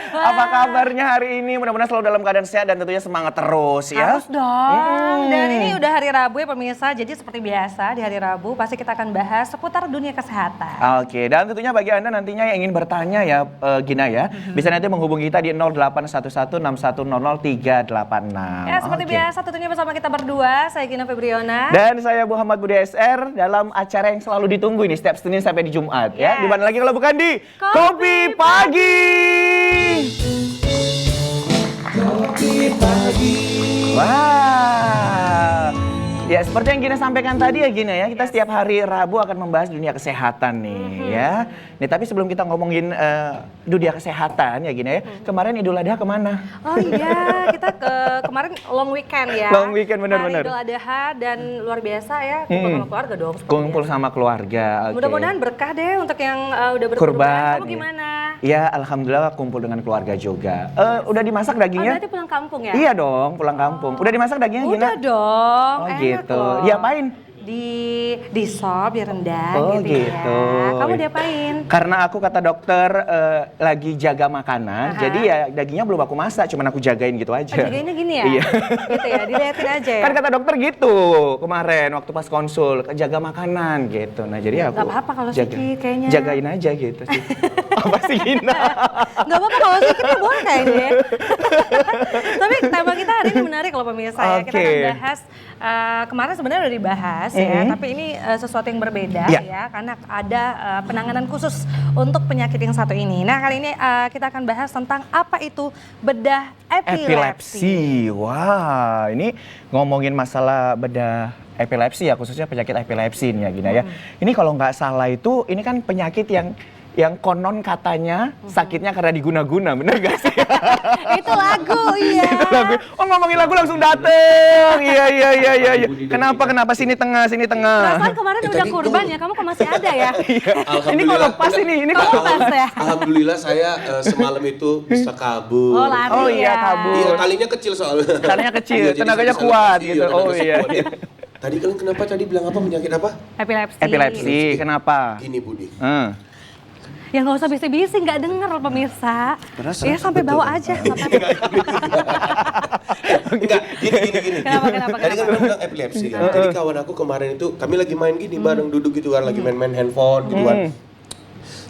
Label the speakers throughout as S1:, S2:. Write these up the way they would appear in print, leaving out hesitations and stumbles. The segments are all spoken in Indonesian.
S1: Apa kabarnya hari ini? Mudah-mudahan selalu dalam keadaan sehat dan tentunya semangat terus ya.
S2: Harus dong. Dan ini udah hari Rabu ya pemirsa. Jadi seperti biasa di hari Rabu pasti kita akan bahas seputar dunia kesehatan.
S1: Oke, dan tentunya bagi Anda nantinya yang ingin bertanya ya Gina ya, bisa nanti menghubungi kita di 081161000386.
S2: Ya seperti biasa tentunya bersama kita berdua. Saya Gina Febriona.
S1: Dan saya Muhammad Budi SR dalam acara yang selalu ditunggu ini setiap Senin sampai di Jumat ya. Di mana lagi kalau bukan di Kopi Pagi. Kopi Pagi. Wah. Ya seperti yang Gina sampaikan tadi ya Gina ya, kita setiap hari Rabu akan membahas dunia kesehatan nih ya. Nih tapi sebelum kita ngomongin dunia kesehatan ya Gina ya, kemarin Idul Adha kemana?
S2: Oh iya, kita kemarin long weekend ya.
S1: Long weekend benar-benar.
S2: Idul Adha dan luar biasa ya, kumpul sama keluarga dong.
S1: Kumpul sama keluarga. Okay.
S2: Mudah-mudahan berkah deh untuk yang udah berkurban. Kamu gimana?
S1: Ya alhamdulillah kumpul dengan keluarga juga. Udah dimasak dagingnya?
S2: Berarti pulang kampung ya?
S1: Iya dong, pulang kampung. Udah dimasak dagingnya Gina?
S2: Udah dong.
S1: Oh gitu. Diapain?
S2: Di sop, direndam
S1: oh,
S2: gitu ya. Kamu diapain?
S1: Karena aku kata dokter lagi jaga makanan, jadi ya dagingnya belum aku masak, cuman aku jagain gitu aja.
S2: Oh, jagainnya gini ya?
S1: Iya.
S2: Gitu ya, diliatin aja ya?
S1: Kan kata dokter gitu kemarin waktu pas konsul, jaga makanan gitu. Nah jadi aku
S2: gak apa-apa kalau sikit kayaknya.
S1: Jagain aja gitu sih. Apa sih Gina?
S2: Gak apa-apa kalau sikitnya boleh kayaknya. Tapi tema kita hari ini menarik loh pemirsa ya. Kita akan bahas, kemarin sebenarnya udah dibahas ya, tapi ini sesuatu yang berbeda ya, karena ada penanganan khusus untuk penyakit yang satu ini. Nah kali ini kita akan bahas tentang apa itu bedah epilepsi.
S1: Wah, ini ngomongin masalah bedah epilepsi ya, khususnya penyakit epilepsi nih ya Gina ya. Ini kalau nggak salah itu, ini kan penyakit yang konon katanya sakitnya karena diguna-guna, bener gak sih?
S2: Itu lagu, iya.
S1: Itu lagu. Oh ngomongin lagu langsung dateng. Iya. Kenapa sini tengah?
S2: Perasaan kemarin udah kurban ya, kamu kok masih ada ya?
S1: Ini kok lepas ini kok
S2: lepas ya?
S3: Alhamdulillah saya semalam itu bisa kabur.
S2: Oh lari
S1: oh iya kabur.
S3: Iya talinya kecil soalnya.
S1: Talinya kecil,
S3: Iya,
S1: tenaganya
S3: jadi
S1: kuat
S3: iya,
S1: gitu. Oh iya.
S3: Tadi kan kenapa tadi bilang apa penyakit apa?
S1: Epilepsi, kenapa?
S3: Gini Budi.
S2: Ya nggak usah bisik-bisik, nggak denger loh pemirsa. Ya sampai bawa aja.
S3: Enggak, gini.
S2: Kenapa?
S3: Tadi kan bilang epilepsi kan. Jadi kawan aku kemarin itu kami lagi main gini bareng duduk gitu kan, lagi main-main handphone gitu kan.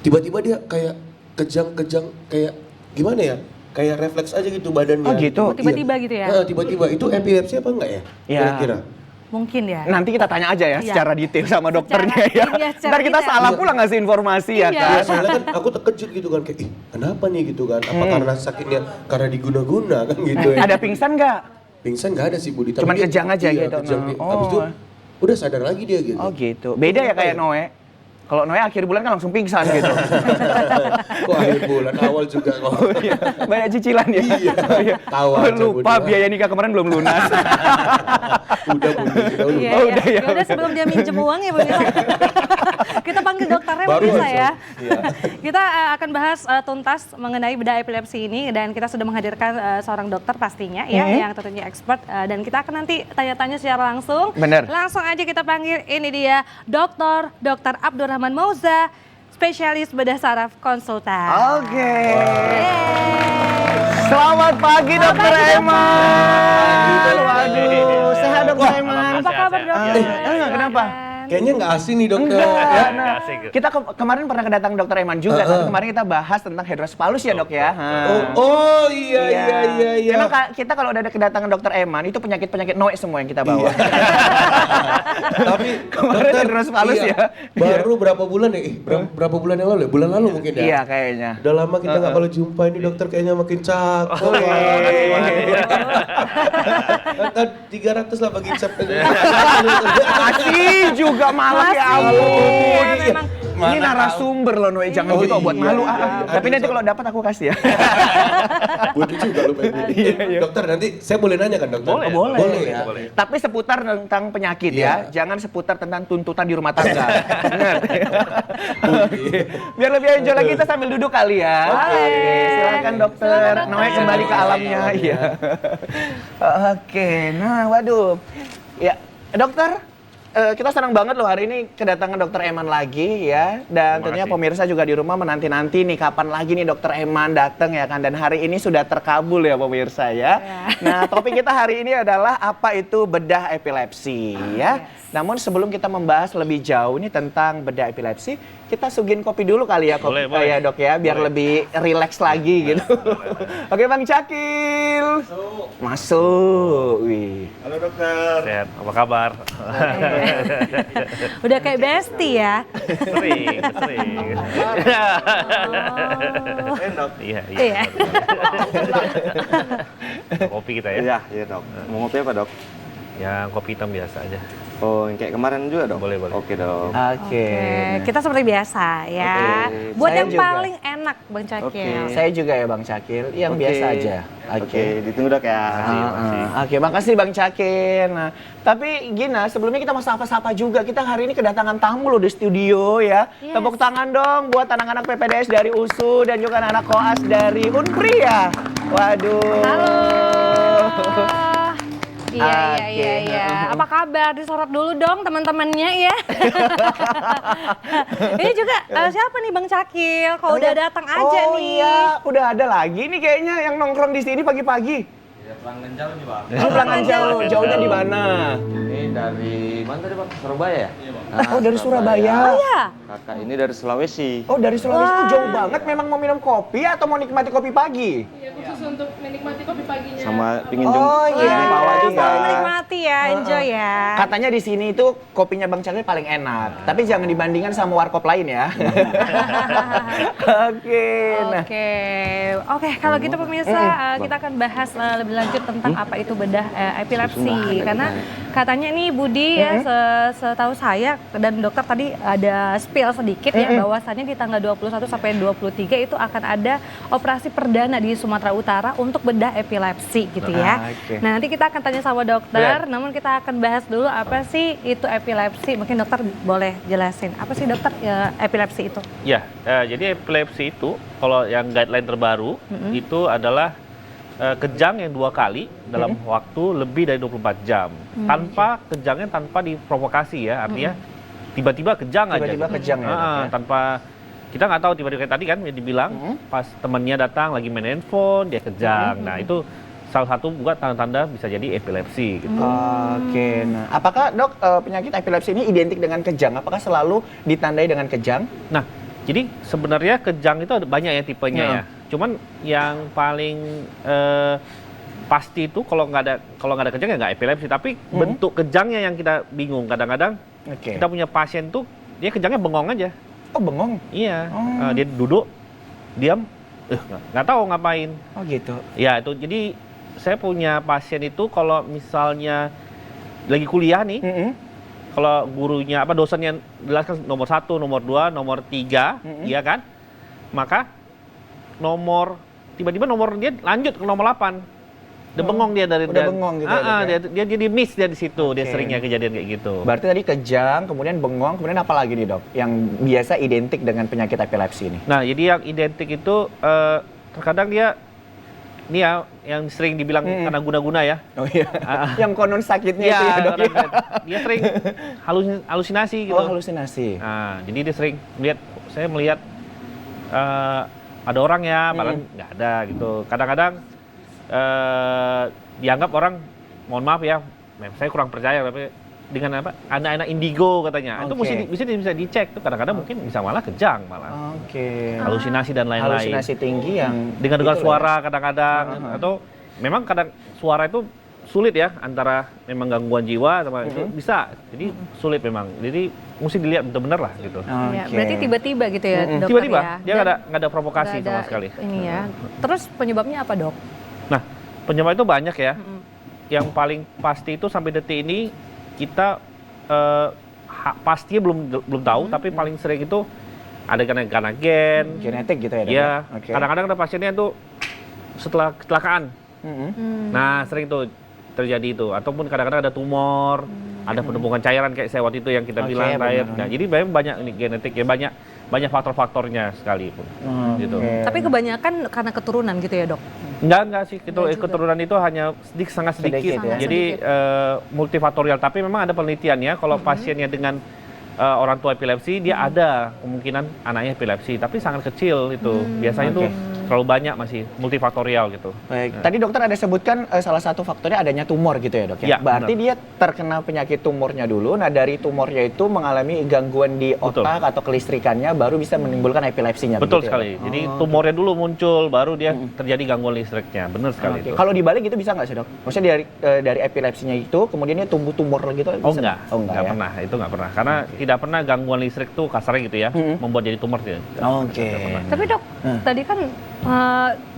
S3: Tiba-tiba dia kayak kejang-kejang kayak gimana ya? Kayak refleks aja gitu badannya.
S1: Oh gitu.
S2: Tiba-tiba gitu ya?
S3: Tiba-tiba itu epilepsi apa enggak ya? Kira-kira.
S2: Mungkin ya.
S1: Nanti kita tanya aja ya secara detail sama dokternya ya. Ntar kita salah pula ngasih informasi ya kan.
S3: Soalnya kan aku terkejut gitu kan kayak kenapa nih gitu kan. Apa karena sakitnya karena diguna-guna kan gitu ya.
S1: Ada pingsan nggak?
S3: Pingsan nggak ada sih Budi.
S1: Cuman kejang aja gitu.
S3: Kejang. Habis itu udah sadar lagi dia gitu.
S1: Oh gitu. Beda ya kayak Noe. Kalau Noe akhir bulan kan langsung pingsan gitu.
S3: Kok akhir bulan awal juga kok.
S1: Oh, iya. Banyak cicilan ya.
S3: Iya. Tahu aja
S1: lupa biaya nikah kemarin belum lunas.
S3: Udah Budi, kita lupa.
S2: Iya. Ya udah sebelum dia minjem uang ya pemirsa. Kita panggil dokternya pemirsa ya. Kita akan bahas tuntas mengenai bedah epilepsi ini dan kita sudah menghadirkan seorang dokter pastinya ya yang tentunya expert dan kita akan nanti tanya-tanya secara langsung.
S1: Bener.
S2: Langsung aja kita panggil, ini dia Dr. Abdurrahman Mauza, spesialis bedah saraf konsultan.
S1: Oke. Selamat pagi Dokter Eman. Waduh, sehat Dokter Eman.
S2: Apa kabar dokter?
S1: Kenapa?
S3: Kayaknya nggak asing nih dokter.
S1: Kita kemarin pernah kedatangan Dokter Eman juga, tapi kemarin kita bahas tentang hidrocephalus ya dok ya.
S3: Oh iya.
S1: Memang kita kalau udah ada kedatangan Dokter Eman itu penyakit-penyakit Noe semua yang kita bawa.
S3: Tapi
S1: kemarin hidrocephalus ya.
S3: Baru berapa bulan ya? Berapa bulan yang lalu ya? Bulan lalu mungkin ya?
S1: Iya kayaknya.
S3: Udah lama kita nggak kalau jumpa ini dokter kayaknya makin cakep. Kan 300 lah bagi cap.
S1: Masih juga malah ya ampun.
S2: Memang.
S1: Ini narasumber loh Noe, jangan gitu buat malu. Tapi nanti kalau dapat aku kasih ya.
S3: Budi juga lupa Budi. Dokter nanti saya boleh nanya kan dokter?
S1: Boleh ya. Tapi seputar tentang penyakit ya, jangan seputar tentang tuntutan di rumah tangga. Ingat. Biar lebih enjoy lagi kita sambil duduk kali ya. Oke, silakan dokter. Noe kembali ke alamnya. Iya. Oke, nah waduh. Ya, dokter. kita senang banget loh hari ini kedatangan Dokter Eman lagi ya. Dan
S4: Terima
S1: tentunya
S4: kasih.
S1: pemirsa juga di rumah menanti-nanti nih kapan lagi nih Dokter Eman datang ya kan. Dan hari ini sudah terkabul ya pemirsa ya. Nah, topik kita hari ini adalah apa itu bedah epilepsi ya. Namun sebelum kita membahas lebih jauh nih tentang bedah epilepsi, kita sugin kopi dulu kali ya, kopi
S4: Boleh,
S1: ya Dok ya, biar lebih rileks lagi gitu. Oke Bang Cakil. Masuk. Wih.
S3: Halo dokter.
S4: Sehat, apa kabar?
S2: Udah kayak bestie ya.
S4: Sering.
S2: Oh.
S4: Iya.
S2: Iya.
S4: Kopi kita ya.
S5: Iya dok. Mau ngopi apa dok?
S4: Yang kopi hitam biasa aja.
S5: Oh, yang kayak kemarin juga dok?
S4: Boleh.
S5: Oke dok.
S1: Oke.
S2: Kita seperti biasa ya.
S5: Oke.
S2: Buat
S1: Saya
S2: yang
S1: juga.
S2: paling enak Bang Cakil.
S5: Oke.
S1: Saya juga ya Bang Cakil, yang
S5: Oke.
S1: biasa aja.
S5: Oke, ditunggu dok ya.
S1: Oke, makasih Bang Cakil. Nah, tapi Gina, sebelumnya kita mau sapa-sapa juga. Kita hari ini kedatangan tamu loh di studio ya.
S2: Yes.
S1: Tepuk tangan dong buat anak-anak PPDS dari USU dan juga anak-anak koas dari Unpri ya. Waduh.
S2: Halo. Iya.
S1: Oke.
S2: Apa kabar? Disorot dulu dong teman-temannya ya. Ini juga siapa nih Bang Cakil? Kok udah datang aja
S1: Oh
S2: nih?
S1: iya, udah ada lagi nih kayaknya yang nongkrong di sini pagi-pagi.
S5: Ya, pelanggan jauh nih bang.
S1: Oh, pelanggan jauh. Jauhnya di mana?
S5: Ini dari mana tadi bang? Surabaya ya? Iya bang.
S1: Oh, dari Surabaya.
S2: Oh iya.
S5: Kakak ini dari Sulawesi.
S1: Oh, dari Sulawesi tuh
S2: Wah.
S1: jauh banget. Memang mau minum kopi atau mau nikmati kopi pagi?
S6: Ya khusus untuk menikmati kopi paginya.
S5: Sama pingin
S1: Oh, iya.
S5: bawa juga.
S2: Sambil menikmati ya, enjoy ya.
S1: Katanya di sini itu kopinya Bang Cakil paling enak. Tapi jangan dibandingkan sama warkop lain ya. Oke. Nah,
S2: Oke, kalau gitu pemirsa kita akan bahas lebih lanjut tentang apa itu bedah epilepsi. Karena katanya nih Budi ya, setahu saya dan dokter tadi ada spill sedikit ya bahwasannya di tanggal 21 sampai 23 itu akan ada operasi perdana di Sumatera Utara untuk bedah epilepsi gitu ya.
S1: Oke.
S2: Nah, nanti kita akan tanya sama dokter, namun kita akan bahas dulu apa sih itu epilepsi. Mungkin dokter boleh jelasin apa sih dokter epilepsi itu?
S4: Ya, jadi epilepsi itu kalau yang guideline terbaru itu adalah kejang yang 2 kali dalam waktu lebih dari 24 jam. Kejangnya tanpa diprovokasi ya, artinya tiba-tiba kejang aja.
S1: Tiba-tiba
S4: gitu.
S1: kejang ya, Dok, ya?
S4: Tanpa kita nggak tahu tiba-tiba kayak tadi kan yang dibilang pas temannya datang lagi main handphone dia kejang. Nah, itu salah satu juga tanda-tanda bisa jadi epilepsi gitu.
S1: Oke. Nah, apakah Dok penyakit epilepsi ini identik dengan kejang? Apakah selalu ditandai dengan kejang?
S4: Nah, jadi sebenarnya kejang itu ada banyak ya tipenya ya. Cuman yang paling pasti itu kalau nggak ada kejang ya nggak epilepsi. Tapi bentuk kejangnya yang kita bingung. Kadang-kadang
S1: Oke.
S4: kita punya pasien tuh dia kejangnya bengong aja.
S1: Oh, bengong.
S4: Iya. Dia duduk, diam, nggak tahu ngapain.
S1: Oh, gitu.
S4: Ya itu. Jadi saya punya pasien itu kalau misalnya lagi kuliah nih. Kalau gurunya dosennya jelaskan nomor 1, nomor 2, nomor 3, iya kan? Maka tiba-tiba nomor dia lanjut ke nomor 8. Dia bengong dia dari
S1: udah bengong gitu ya, Dok, ya?
S4: dia jadi miss dia di situ, dia
S1: Oke.
S4: seringnya kejadian kayak gitu.
S1: Berarti tadi kejang, kemudian bengong, kemudian apa lagi nih Dok? Yang biasa identik dengan penyakit epilepsi ini?
S4: Nah, jadi yang identik itu terkadang dia ini ya yang sering dibilang karena guna-guna ya.
S1: Oh iya. Yang konon sakitnya itu ya Dok ya?
S4: Dia sering halusinasi gitu.
S1: Oh, halusinasi.
S4: Nah, jadi dia sering saya melihat ada orang ya, padahal nggak ada gitu. Kadang-kadang dianggap orang, mohon maaf ya, saya kurang percaya tapi dengan anak-anak indigo katanya. Itu
S1: Oke.
S4: bisa dicek tuh kadang-kadang mungkin bisa malah kejang malah.
S1: Oke.
S4: Halusinasi dan lain-lain.
S1: Halusinasi tinggi yang
S4: Dengan
S1: itu loh
S4: suara kadang-kadang atau memang kadang suara itu sulit ya antara memang gangguan jiwa sama itu bisa. Jadi sulit memang. Jadi mesti dilihat benar-benar lah gitu.
S1: ya.
S2: Ya,
S1: Oke.
S2: berarti tiba-tiba gitu ya dokter
S4: Tiba-tiba
S2: ya?
S4: dia
S2: Dan
S4: nggak ada provokasi
S2: nggak ada
S4: sama sekali.
S2: Ini ya. Terus penyebabnya apa dok?
S4: Nah, penyebab itu banyak ya. Yang paling pasti itu sampai detik ini kita pastinya belum tahu, tapi paling sering itu ada karena gen.
S1: Genetik gitu ya Dok?
S4: Iya.
S1: Oke.
S4: Kadang-kadang ada pasiennya tuh setelah kecelakaan.
S1: Mm-mm.
S4: Nah, sering tuh terjadi itu. Ataupun kadang-kadang ada tumor, ada penumpukan cairan kayak saya waktu itu yang kita
S1: Oke,
S4: bilang terakhir.
S1: benar.
S4: Nah, jadi banyak ini genetik ya, banyak banyak faktor-faktornya sekalipun. Gitu.
S2: Tapi kebanyakan karena keturunan gitu ya dok?
S4: Enggak sih, itu
S2: Enggak juga.
S4: keturunan itu hanya sangat sedikit.
S1: Sedikit ya.
S4: Jadi multifaktorial, tapi memang ada penelitiannya kalau pasiennya dengan orang tua epilepsi, dia ada kemungkinan anaknya epilepsi, tapi sangat kecil itu. Biasanya itu terlalu banyak, masih multifaktorial gitu.
S1: Baik. Tadi dokter ada sebutkan salah satu faktornya adanya tumor gitu ya dok ya?
S4: Ya,
S1: Berarti
S4: benar.
S1: dia terkena penyakit tumornya dulu, nah dari tumornya itu mengalami gangguan di
S4: Betul.
S1: otak atau kelistrikannya baru bisa menimbulkan epilepsinya.
S4: Betul
S1: begitu ya,
S4: sekali.
S1: Dok?
S4: Jadi tumornya dulu muncul, baru dia terjadi gangguan listriknya. Benar sekali
S1: Oke.
S4: itu.
S1: Kalau dibalik itu bisa nggak sih dok? Maksudnya dari epilepsinya itu kemudian dia tumbuh tumor gitu?
S4: Oh
S1: bisa?
S4: enggak,
S1: Oh enggak ya?
S4: pernah, itu enggak pernah. Karena tidak pernah gangguan listrik tuh kasarnya gitu ya, membuat jadi tumor tidak.
S1: Oke.
S2: Tapi dok, tadi kan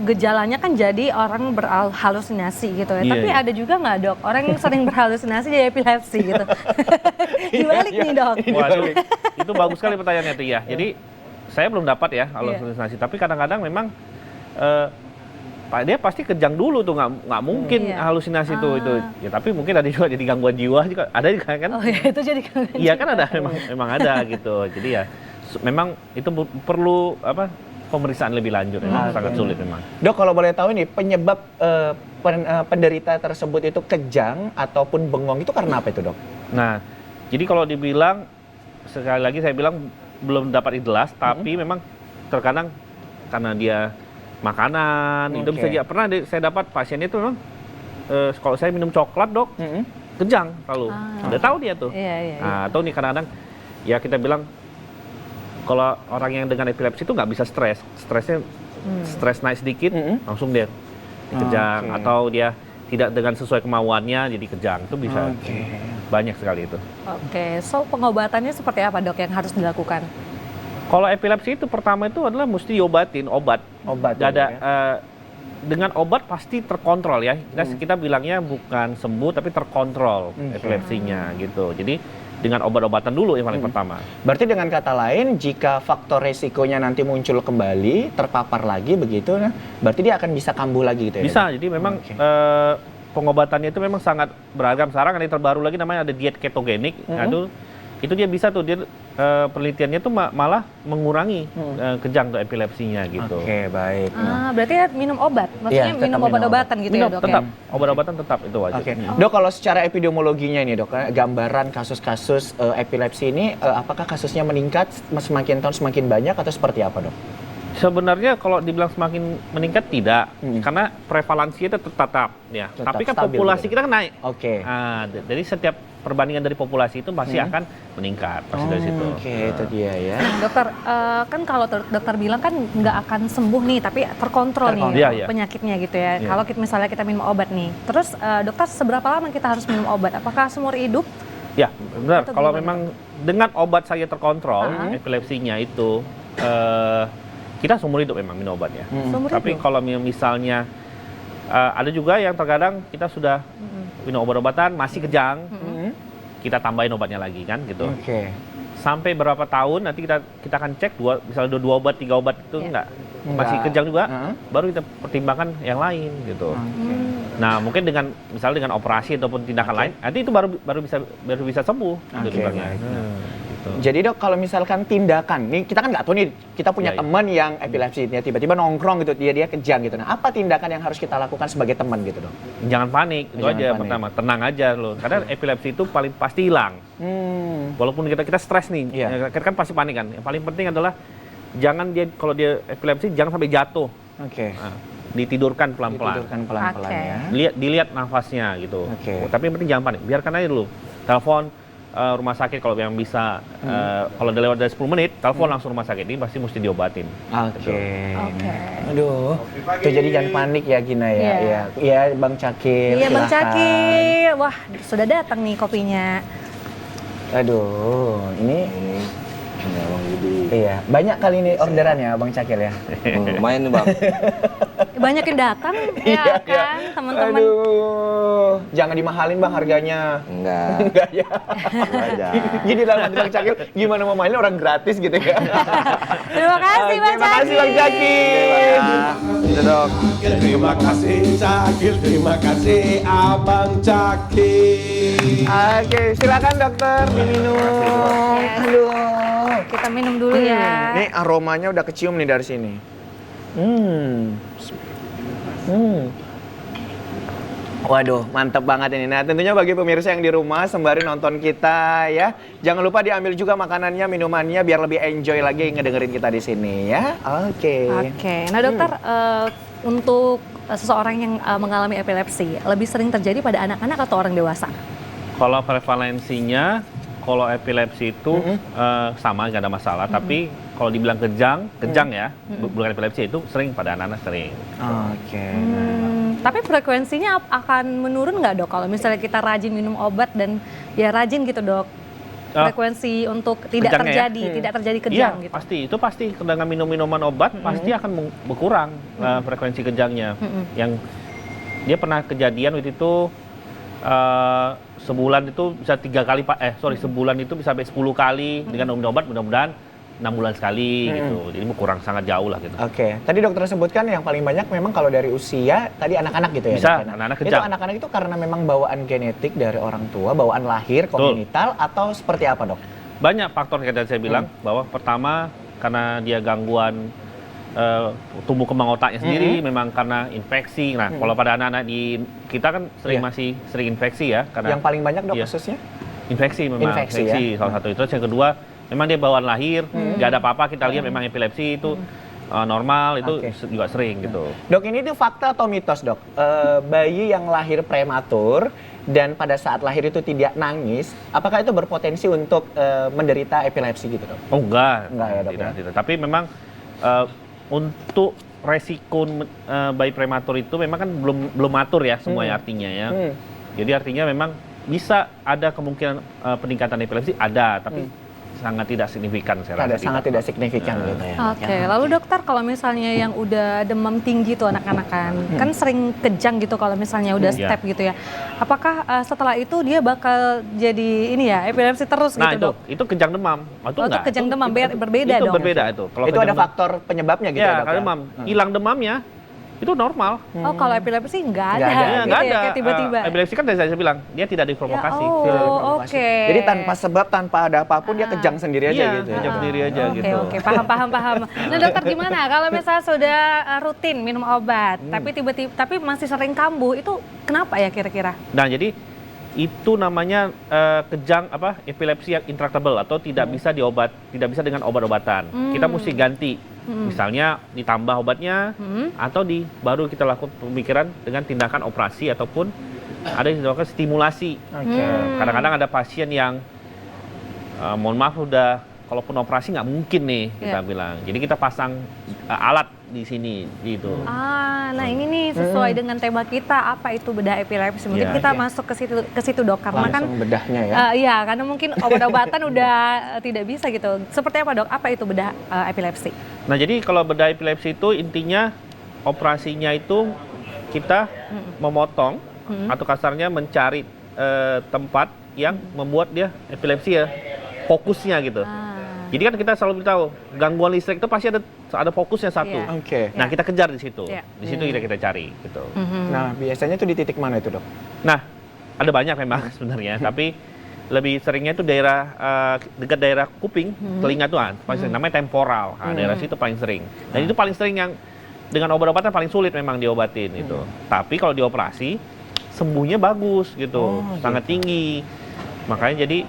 S2: gejalanya kan jadi orang berhalusinasi gitu ya.
S4: Iya,
S2: Tapi
S4: iya.
S2: ada juga nggak dok orang yang sering berhalusinasi jadi epilepsi gitu? Dibalik nih dok.
S4: Waduh, itu bagus sekali pertanyaannya tuh ya. Jadi saya belum dapat ya halusinasi, tapi kadang-kadang memang dia pasti kejang dulu tuh, nggak mungkin
S2: Iya.
S4: halusinasi tuh itu. Ya tapi mungkin ada juga jadi gangguan jiwa juga, ada juga kan?
S2: Oh ya itu jadi
S4: Iya kan ada, memang ada gitu. Jadi ya memang itu perlu pemeriksaan lebih lanjut, memang sangat sulit memang.
S1: Dok, kalau boleh tahu nih penyebab penderita tersebut itu kejang ataupun bengong itu karena apa itu dok?
S4: Nah, jadi kalau dibilang, sekali lagi saya bilang belum dapat jelas, tapi memang terkadang karena dia makanan, itu bisa juga. Pernah saya dapat pasiennya itu memang, kalau saya minum coklat dok, kejang selalu. Udah tahu dia tuh.
S2: Iya.
S4: Nah, atau nih kadang-kadang, ya kita bilang, kalau orang yang dengan epilepsi itu nggak bisa stres. Stresnya, stres naik sedikit, langsung dia kejang.
S1: Oke.
S4: Atau dia tidak dengan sesuai kemauannya, jadi kejang. Itu bisa banyak sekali itu.
S2: Oke, so pengobatannya seperti apa dok yang harus dilakukan?
S4: Kalau epilepsi itu pertama itu adalah mesti diobatin, obat.
S1: Obat
S4: Nggak ada,
S1: dulu ya.
S4: dengan obat pasti terkontrol ya. Kita bilangnya bukan sembuh tapi terkontrol epilepsinya gitu. Jadi dengan obat-obatan dulu yang paling pertama.
S1: Berarti dengan kata lain, jika faktor resikonya nanti muncul kembali, terpapar lagi begitu, nah, berarti dia akan bisa kambuh lagi gitu ya?
S4: Bisa,
S1: Dok?
S4: jadi memang
S1: Oke.
S4: pengobatannya itu memang sangat beragam. Sekarang ada yang terbaru lagi namanya ada diet ketogenik. Nah, itu dia bisa tuh, dia penelitiannya tuh malah mengurangi kejang tuh epilepsinya gitu.
S1: Oke, baik.
S2: Berarti ya minum obat, maksudnya
S1: Iya,
S2: minum
S1: tetap minum
S2: obat-obatan gitu ya
S4: Minum,
S2: dok
S4: tetap,
S2: ya?
S4: obat-obatan tetap itu wajib.
S1: Oke, dok, kalau secara epidemiologinya ini dok, gambaran kasus-kasus epilepsi ini, apakah kasusnya meningkat semakin tahun semakin banyak atau seperti apa dok?
S4: Sebenarnya kalau dibilang semakin meningkat tidak, karena prevalensinya itu tetap ya.
S1: Tetap
S4: Tapi kan
S1: stabil
S4: populasi
S1: gitu.
S4: kita kan naik.
S1: Oke.
S4: Nah, jadi setiap perbandingan dari populasi itu pasti akan meningkat pasti dari situ.
S1: Oke, itu dia ya.
S2: Nah, dokter, kan kalau dokter bilang kan nggak akan sembuh nih, tapi terkontrol nih
S4: Iya, iya.
S2: penyakitnya gitu ya.
S4: Iya.
S2: Kalau misalnya kita minum obat nih, terus dokter seberapa lama kita harus minum obat? Apakah seumur hidup?
S4: Ya, benar.
S2: Atau
S4: Kalau
S2: gimana?
S4: memang dengan obat saja terkontrol epilepsinya itu, kita seumur hidup memang minum obatnya.
S2: Seumur
S4: Tapi
S2: hidup?
S4: kalau misalnya ada juga yang terkadang kita sudah minum obat-obatan masih kejang, kita tambahin obatnya lagi kan gitu.
S1: Oke.
S4: Sampai berapa tahun nanti kita akan cek misalnya 2 obat 3 obat itu
S2: Iya.
S4: masih
S1: Enggak.
S4: kejang juga,
S1: Heeh.
S4: baru kita pertimbangkan yang lain gitu. Nah mungkin misalnya dengan operasi ataupun tindakan lain, nanti itu baru bisa sembuh gitu
S1: Oke,
S4: dibilangnya.
S1: baik.
S4: Gitu.
S1: Jadi dok, kalau misalkan tindakan, nih kita kan nggak tahu nih, kita punya
S4: Iya, iya.
S1: teman yang epilepsi, dia tiba-tiba nongkrong gitu, dia kejang gitu. Nah, apa tindakan yang harus kita lakukan sebagai teman gitu dok?
S4: Jangan panik, itu
S1: Jangan
S4: aja
S1: panik.
S4: pertama, tenang aja loh. Karena epilepsi itu paling pasti hilang. Walaupun kita stres nih,
S1: Iya.
S4: kita kan pasti panik kan. Yang paling penting adalah kalau dia epilepsi jangan sampai jatuh.
S1: Oke.
S4: Nah, ditidurkan pelan-pelan.
S1: Ditidurkan pelan-pelan
S2: Oke.
S1: ya.
S4: Dilihat nafasnya gitu.
S1: Oke.
S4: Tapi yang penting jangan panik, biarkan aja dulu. Telepon rumah sakit kalau yang bisa, kalau udah lewat dari 10 menit, telepon langsung rumah sakit, ini pasti mesti diobatin.
S1: Oke.
S2: Oke.
S1: Aduh, itu jadi jangan panik ya Gina ya.
S2: Iya.
S1: Iya, iya Bang Cakil.
S2: Iya Bang
S1: silakan.
S2: Cakil, wah sudah datang nih kopinya.
S1: Aduh, ini iya, banyak kali ini orderan ya Bang Cakil ya.
S5: Lumayan nih bang.
S2: Banyak yang datang ya kan teman-teman.
S1: Aduh, jangan dimahalin Bang harganya.
S5: Enggak.
S1: Enggak ya.
S5: aja.
S1: Jadi dalam hati Bang Cakil, gimana mau mainin orang gratis gitu ya.
S2: Terima kasih Bang
S1: Terima kasih Bang
S2: Cakil.
S1: Cakil.
S5: Itu dok.
S3: Terima kasih Cakil, terima kasih Abang Cakil.
S1: Oke, silakan dokter diminum. Aduh.
S2: kita minum dulu ya.
S1: Ini aromanya udah kecium nih dari sini. Waduh, mantep banget ini. Nah, tentunya bagi pemirsa yang di rumah sembari nonton kita ya, jangan lupa diambil juga makanannya, minumannya biar lebih enjoy lagi ngedengerin kita di sini ya. Oke.
S2: Nah dokter, untuk seseorang yang mengalami epilepsi, lebih sering terjadi pada anak-anak atau orang dewasa?
S4: Kalau prevalensinya, kalau epilepsi itu sama, nggak ada masalah. Tapi kalau dibilang kejang ya, bukan epilepsi, itu sering pada anak-anak sering.
S1: Oke.
S2: Tapi frekuensinya akan menurun nggak dok kalau misalnya kita rajin minum obat dan ya rajin gitu dok? Frekuensi untuk tidak
S4: kejangnya
S2: terjadi, tidak terjadi kejang
S4: Iya,
S2: gitu.
S4: pasti. Itu pasti dengan minum minuman obat pasti akan berkurang frekuensi kejangnya. Yang dia pernah kejadian waktu itu sebulan itu bisa 3 kali sebulan itu bisa sampai 10 kali dengan minum obat, mudah-mudahan 6 bulan sekali gitu. Jadi kurang sangat jauh lah gitu.
S1: Oke. Tadi dokter sebutkan yang paling banyak memang kalau dari usia tadi anak-anak gitu ya.
S4: Bisa,
S1: dok?
S4: anak-anak
S1: Itu
S4: kejang.
S1: anak-anak itu karena memang bawaan genetik dari orang tua, bawaan lahir, kongenital atau seperti apa, dok?
S4: Banyak faktor yang tadi saya bilang bahwa pertama karena dia gangguan tumbuh kembang otaknya sendiri, memang karena infeksi. Nah, kalau pada anak-anak di kita kan masih sering infeksi ya, karena
S1: Yang paling banyak dok
S4: Iya.
S1: kasusnya?
S4: infeksi memang
S1: Infeksi,
S4: infeksi salah satu itu. Yang kedua memang dia bawaan lahir, nggak ada apa-apa, kita lihat memang epilepsi itu normal, itu juga sering gitu.
S1: Dok, ini tuh fakta atau mitos, dok? Bayi yang lahir prematur dan pada saat lahir itu tidak nangis, apakah itu berpotensi untuk menderita epilepsi gitu, dok?
S4: Oh enggak,
S1: Enggak ya, dok,
S4: tidak. Tapi memang untuk resiko bayi prematur itu memang kan belum matur ya semuanya artinya ya. Jadi artinya memang bisa ada kemungkinan peningkatan epilepsi, ada, tapi sangat tidak signifikan saya rasa.
S1: Sangat tidak signifikan gitu ya.
S2: Oke, lalu dokter kalau misalnya yang udah demam tinggi tuh anak-anak kan sering kejang gitu kalau misalnya udah step gitu ya. Apakah setelah itu dia bakal jadi ini ya epilepsi terus
S4: Nah
S2: gitu dok?
S4: itu kejang demam. Itu
S2: Itu kejang demam berbeda
S4: itu
S2: dong.
S4: berbeda itu. Kalau
S1: Itu
S4: kejang
S1: ada
S4: demam-
S1: faktor penyebabnya gitu ya,
S4: Ya,
S1: dok?
S4: kalau demam hilang demamnya itu normal.
S2: Oh kalau epilepsi nggak ada,
S1: Nggak ada.
S2: gitu
S4: Nggak
S2: ya,
S4: ada.
S2: kayak tiba-tiba.
S4: Epilepsi kan saya bilang dia tidak diprovokasi.
S2: Ya, oke.
S1: Jadi tanpa sebab, tanpa ada apapun dia kejang sendiri aja
S4: Iya,
S1: gitu ya.
S4: kejang sendiri aja gitu.
S2: Oke, paham. Nah dokter gimana kalau misalnya sudah rutin minum obat, tapi masih sering kambuh, itu kenapa ya kira-kira?
S4: Nah, jadi itu namanya epilepsi yang intractable atau tidak bisa tidak bisa dengan obat-obatan. Kita mesti ganti. Misalnya ditambah obatnya atau baru kita lakukan pemikiran dengan tindakan operasi ataupun ada yang dilakukan stimulasi. Kadang-kadang ada pasien yang mohon maaf kalaupun operasi nggak mungkin nih kita bilang. Jadi kita pasang alat di sini gitu.
S2: Nah ini nih sesuai dengan tema kita, apa itu bedah epilepsi. Mungkin kita masuk ke situ dok, karena kan
S1: Langsung bedahnya ya.
S2: iya, karena mungkin obat-obatan udah tidak bisa gitu. Seperti apa dok? Apa itu bedah epilepsi?
S4: Nah jadi kalau bedah epilepsi itu intinya operasinya itu kita memotong atau kasarnya mencari tempat yang membuat dia epilepsi ya, fokusnya gitu. Jadi kan kita selalu beritahu gangguan listrik itu pasti ada fokusnya satu.
S2: Iya.
S1: Oke.
S4: Nah kita kejar di situ,
S2: Iya.
S4: di situ kita cari gitu.
S1: Nah, biasanya itu di titik mana itu, dok?
S4: Nah ada banyak memang sebenarnya, tapi lebih seringnya itu daerah dekat daerah kuping, telinga tuh paling sering, namanya temporal. Nah, daerah situ paling sering. Dan itu paling sering yang dengan obat-obatan paling sulit memang diobatin itu. Tapi kalau dioperasi sembuhnya bagus gitu, sangat tinggi. Makanya jadi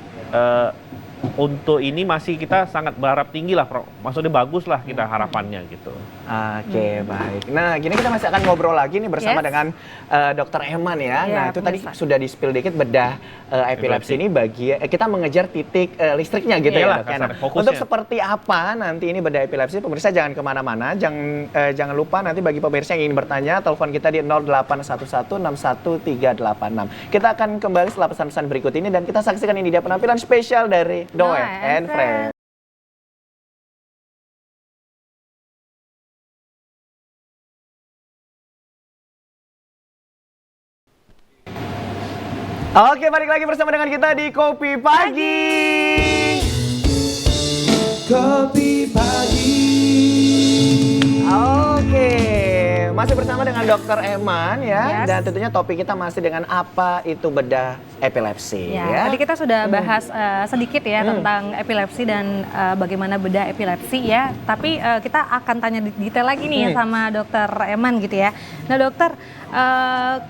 S4: untuk ini masih kita sangat berharap tinggi lah, maksudnya bagus lah kita harapannya gitu.
S1: Oke, baik. Nah, gini kita masih akan ngobrol lagi nih bersama dengan Dr. Eman ya.
S2: Iya,
S1: Nah, itu tadi
S2: pemirsa.
S1: sudah di-spill dikit bedah epilepsi ini kita mengejar titik listriknya gitu
S4: Iya
S1: ya,
S4: lah,
S1: dok.
S4: kasarnya,
S1: Nah,
S4: fokusnya.
S1: untuk seperti apa nanti ini bedah epilepsi, pemirsa jangan kemana-mana. Jangan lupa nanti bagi pemirsa yang ingin bertanya, telepon kita di 08116136 Kita akan kembali setelah pesan-pesan berikut ini dan kita saksikan ini dia penampilan spesial dari Noe and Friends. Oke, balik lagi bersama dengan kita di Kopi Pagi.
S3: Kopi pagi.
S1: Oke, Masih bersama dengan Dokter Eman ya,
S2: Yes.
S1: dan tentunya topik kita masih dengan apa itu bedah epilepsi ya.
S2: Tadi kita sudah bahas sedikit ya tentang epilepsi dan bagaimana bedah epilepsi ya. Tapi kita akan tanya detail lagi nih sama Dokter Eman gitu ya. Nah dokter,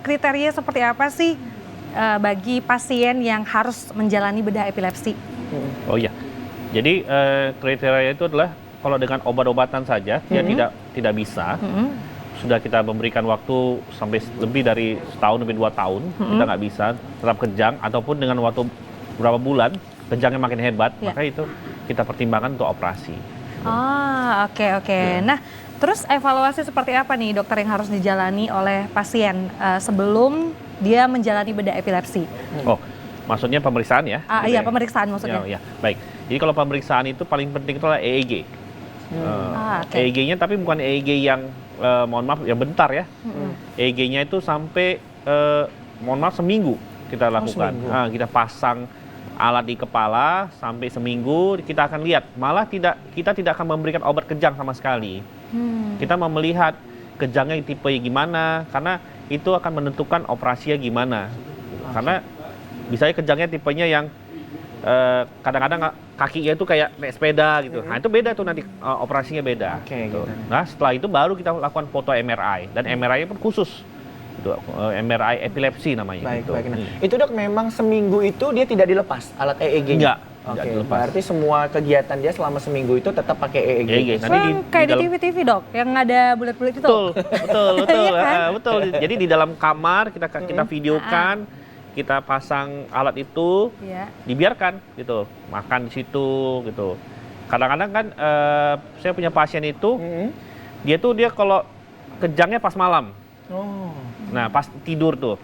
S2: kriteria seperti apa sih bagi pasien yang harus menjalani bedah epilepsi?
S4: Oh iya. Jadi kriteria itu adalah kalau dengan obat-obatan saja dia tidak bisa. Sudah kita memberikan waktu sampai lebih dari setahun lebih 2 tahun, kita nggak bisa tetap kejang ataupun dengan waktu beberapa bulan kejangnya makin hebat, maka itu kita pertimbangkan untuk operasi.
S2: Oke. Nah, terus evaluasi seperti apa nih dokter yang harus dijalani oleh pasien sebelum dia menjalani bedah epilepsi?
S4: Oh, maksudnya pemeriksaan ya?
S2: Iya, pemeriksaan maksudnya.
S4: Ya, baik. Jadi kalau pemeriksaan itu paling penting itu adalah EEG. EEG-nya tapi bukan EEG yang mohon maaf yang bentar ya. EEG-nya itu sampai mohon maaf seminggu kita lakukan. Kita pasang alat di kepala sampai seminggu, kita akan lihat. Malah kita tidak akan memberikan obat kejang sama sekali. Kita mau melihat kejangnya tipe gimana, karena itu akan menentukan operasinya gimana. Karena misalnya kejangnya tipenya yang kadang-kadang kakinya itu kayak naik sepeda gitu. Nah itu beda tuh nanti operasinya beda. Gitu. Nah setelah itu baru kita lakukan foto MRI dan MRI pun khusus. Gitu. MRI epilepsi namanya.
S1: Baik,
S4: gitu.
S1: baik. Nah, itu dok memang seminggu itu dia tidak dilepas alat EEG-nya?
S4: Enggak.
S1: Oke,
S4: dilepas.
S1: berarti semua kegiatan dia selama seminggu itu tetap pakai EEG.
S4: EEG.
S2: So, kayak di TV-TV dok, yang ada bulat-bulat itu?
S4: Betul.
S2: Iya kan?
S4: Betul. Jadi di dalam kamar kita videokan, kita pasang alat itu, dibiarkan gitu, makan di situ gitu. Kadang-kadang kan saya punya pasien itu, dia kalau kejangnya pas malam. Nah pas tidur tuh,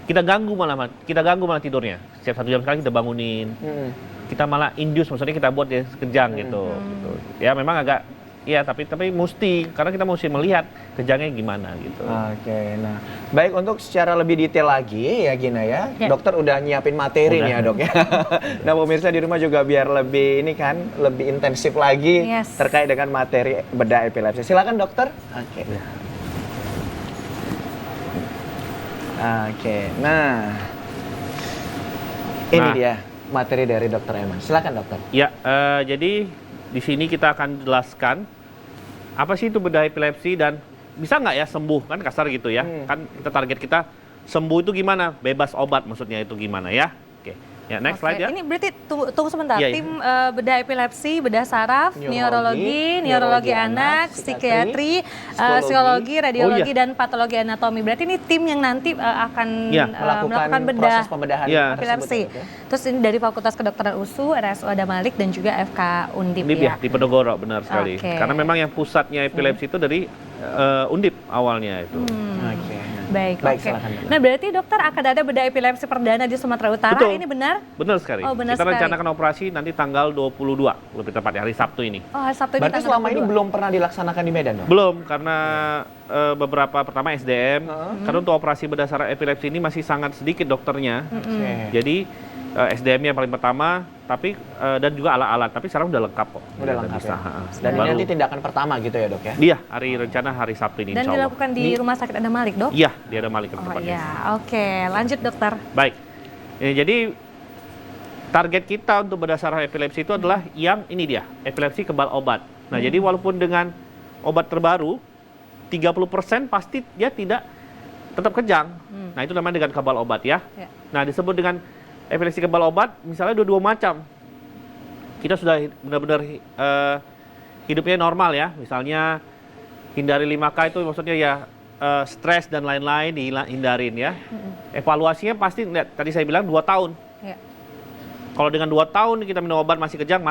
S4: kita ganggu malah tidurnya. Setiap 1 jam sekali kita bangunin, kita malah induce, maksudnya kita buat dia kejang gitu. Ya memang agak. Iya, tapi mesti, karena kita mesti melihat kejangnya gimana gitu.
S1: Oke, nah baik untuk secara lebih detail lagi ya Gina ya, dokter udah nyiapin materi nih ya dok ya. Nah pemirsa di rumah juga biar lebih lebih intensif lagi terkait dengan materi bedah epilepsi. Silakan dokter. Oke, nah ini dia materi dari dokter Eman. Silakan dokter.
S4: Ya, jadi di sini kita akan jelaskan apa sih itu bedah epilepsi dan bisa nggak ya sembuh, kan kasar gitu ya. Kan target kita sembuh itu gimana, bebas obat maksudnya itu gimana ya. Oke, ya next slide ya.
S2: Ini berarti tunggu sebentar,
S4: Iya,
S2: tim bedah epilepsi, bedah saraf, neurologi anak, psikiatri, psikologi, radiologi, dan patologi anatomi. Berarti ini tim yang nanti akan melakukan bedah
S1: proses pembedahan
S2: epilepsi. Terus ini dari Fakultas Kedokteran USU, RSU Adam Malik, dan juga FK Undip
S4: ya. Di Penogoro, benar sekali. Karena memang yang pusatnya epilepsi itu dari Undip awalnya itu.
S2: Baik. Nah berarti dokter akan ada bedah epilepsi perdana di Sumatera Utara,
S4: betul.
S2: Ini benar?
S4: Benar sekali. Kita rencanakan operasi nanti tanggal 22, lebih tepatnya hari Sabtu ini.
S2: Oh, hari Sabtu ini.
S1: Berarti selama ini belum pernah dilaksanakan di Medan dong?
S4: Belum, karena beberapa pertama SDM, karena untuk operasi bedah saraf epilepsi ini masih sangat sedikit dokternya. Jadi SDM-nya paling pertama, tapi dan juga alat-alat, tapi sekarang udah lengkap kok.
S1: Udah lengkap
S4: bisa.
S1: Dan ini nanti tindakan pertama gitu ya dok ya?
S4: Iya, rencana hari Sabtu ini.
S2: Dan dilakukan di Rumah Sakit Adam Malik dok?
S4: Iya, di Adam Malik tempatnya.
S2: Iya, oke. Lanjut dokter.
S4: Baik, jadi target kita untuk bedah saraf epilepsi itu adalah yang ini dia, epilepsi kebal obat. Nah jadi walaupun dengan obat terbaru, 30% pasti dia tetap kejang. Nah itu namanya dengan kebal obat ya. Nah disebut dengan epilepsi kebal obat, misalnya dua macam. Kita sudah benar-benar hidupnya normal ya, misalnya hindari 5K itu maksudnya ya stres dan lain-lain dihindarin ya. Evaluasinya pasti, tadi saya bilang 2 tahun. Kalau dengan 2 tahun kita minum obat masih kejang,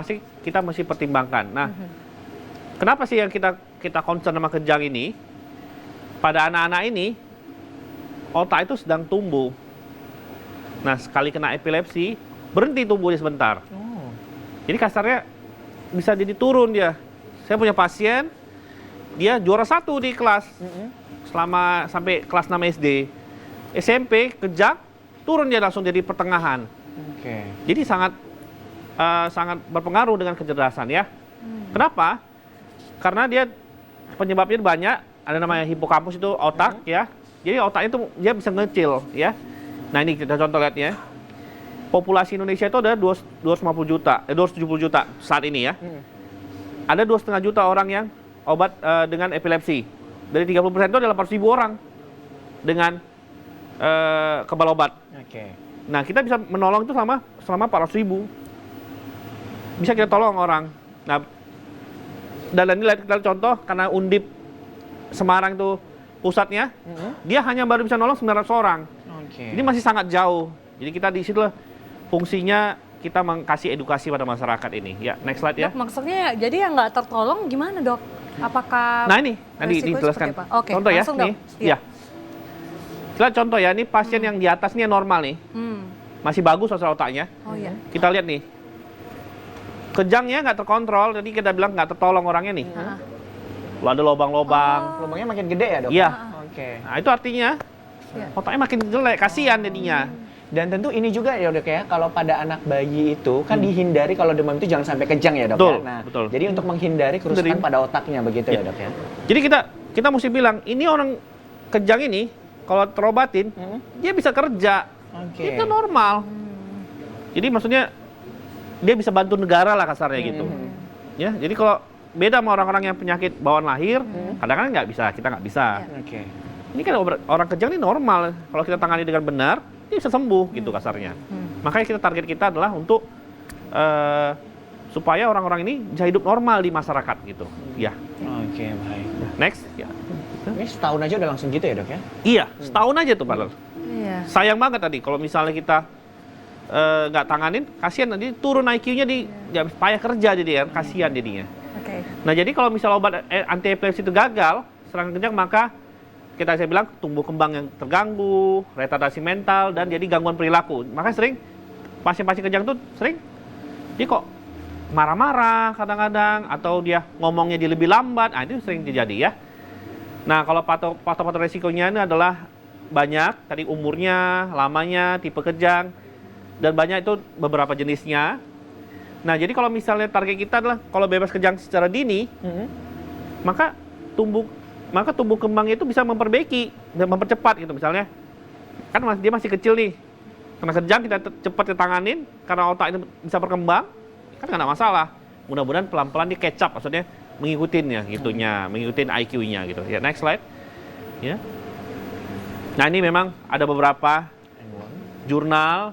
S4: kita masih pertimbangkan. Nah, kenapa sih yang kita concern sama kejang ini? Pada anak-anak ini, otak itu sedang tumbuh. Nah, sekali kena epilepsi, berhenti tumbuhnya sebentar. Jadi kasarnya bisa jadi turun dia. Saya punya pasien, dia juara 1 di kelas. Selama sampai kelas 6 SD. SMP, kejang, turun dia langsung jadi pertengahan. Jadi sangat berpengaruh dengan kecerdasan ya. Kenapa? Karena dia penyebabnya banyak, ada namanya hipokampus itu otak ya. Jadi otaknya itu dia bisa ngecil ya. Nah ini kita contoh lihat ya. Populasi Indonesia itu ada 250 juta, 270 juta saat ini ya. Ada 2,5 juta orang yang obat dengan epilepsi. Dari 30% itu ada 800.000 orang dengan kebal obat.
S1: Oke.
S4: Nah kita bisa menolong itu selama 400.000. Bisa kita tolong orang. Nah dan ini kita contoh karena Undip Semarang itu pusatnya, dia hanya baru bisa nolong 900 orang.
S1: Oke.
S4: Ini masih sangat jauh. Jadi kita di situ fungsinya kita mengkasih edukasi pada masyarakat ini. Ya, next slide ya.
S2: Dok, maksudnya jadi yang nggak tertolong gimana dok? Apakah
S4: Nah ini, nanti
S2: resikonya
S4: dijelaskan.
S2: seperti apa? Oke,
S4: Contoh ya,
S2: langsung, Dok.
S4: nih.
S2: Iya.
S4: Ya. Kita contoh ya, ini pasien yang di atas ini yang normal nih. Masih bagus hasil otaknya.
S2: Oh iya.
S4: Kita lihat nih. Kejangnya nggak terkontrol, jadi kita bilang nggak tertolong orangnya nih. Lalu ada lubang-lubang.
S1: Lubangnya makin gede ya, Dok?
S4: Iya.
S1: Oke.
S4: Nah itu artinya
S2: Iya.
S4: otaknya makin jelek, kasihan jadinya.
S1: Dan tentu ini juga ya Dok ya, kalau pada anak bayi itu kan dihindari kalau demam itu jangan sampai kejang ya Dok
S4: Betul,
S1: ya. Nah,
S4: betul.
S1: jadi untuk menghindari kerusakan pada otaknya begitu ya Dok ya.
S4: Jadi kita mesti bilang, ini orang kejang ini kalau terobatin, dia bisa kerja.
S1: Oke.
S4: Itu normal. Jadi maksudnya dia bisa bantu negara lah kasarnya gitu. Ya, jadi kalau beda sama orang-orang yang penyakit bawaan lahir, kadang-kadang nggak bisa, kita nggak bisa.
S1: Oke.
S4: Ini kan orang kejang ini normal. Kalau kita tangani dengan benar, dia bisa sembuh gitu kasarnya. Makanya target kita adalah untuk supaya orang-orang ini bisa hidup normal di masyarakat gitu. Ya.
S1: Oke, baik.
S4: Next. Ya.
S1: Ini setahun aja udah langsung gitu ya Dok ya?
S4: Iya, setahun aja tuh padahal.
S2: Iya.
S4: Sayang banget tadi kalau misalnya kita nggak tanganin, kasihan nanti turun IQ-nya nggak payah kerja jadi kan, kasihan jadinya.
S2: Oke.
S4: Nah jadi kalau misalnya obat anti epilepsi itu gagal, serangan kejang, maka saya bilang tumbuh kembang yang terganggu, retardasi mental, dan jadi gangguan perilaku. Maka sering pasien-pasien kejang tuh sering dia kok marah-marah kadang-kadang, atau dia ngomongnya dia lebih lambat. Nah itu sering terjadi ya. Nah kalau faktor-faktor resikonya ini adalah banyak, tadi umurnya, lamanya, tipe kejang, dan banyak itu beberapa jenisnya. Nah jadi kalau misalnya target kita adalah kalau bebas kejang secara dini, maka tumbuh kembangnya itu bisa memperbaiki dan mempercepat gitu. Misalnya kan dia masih kecil nih, karena kejang kita cepat ditanganin karena otak itu bisa berkembang, kan nggak ada masalah. Mudah-mudahan pelan-pelan dia catch up, maksudnya mengikutin ya gitunya, mengikutin IQ-nya gitu. Ya next slide. Ya. Nah ini memang ada beberapa jurnal,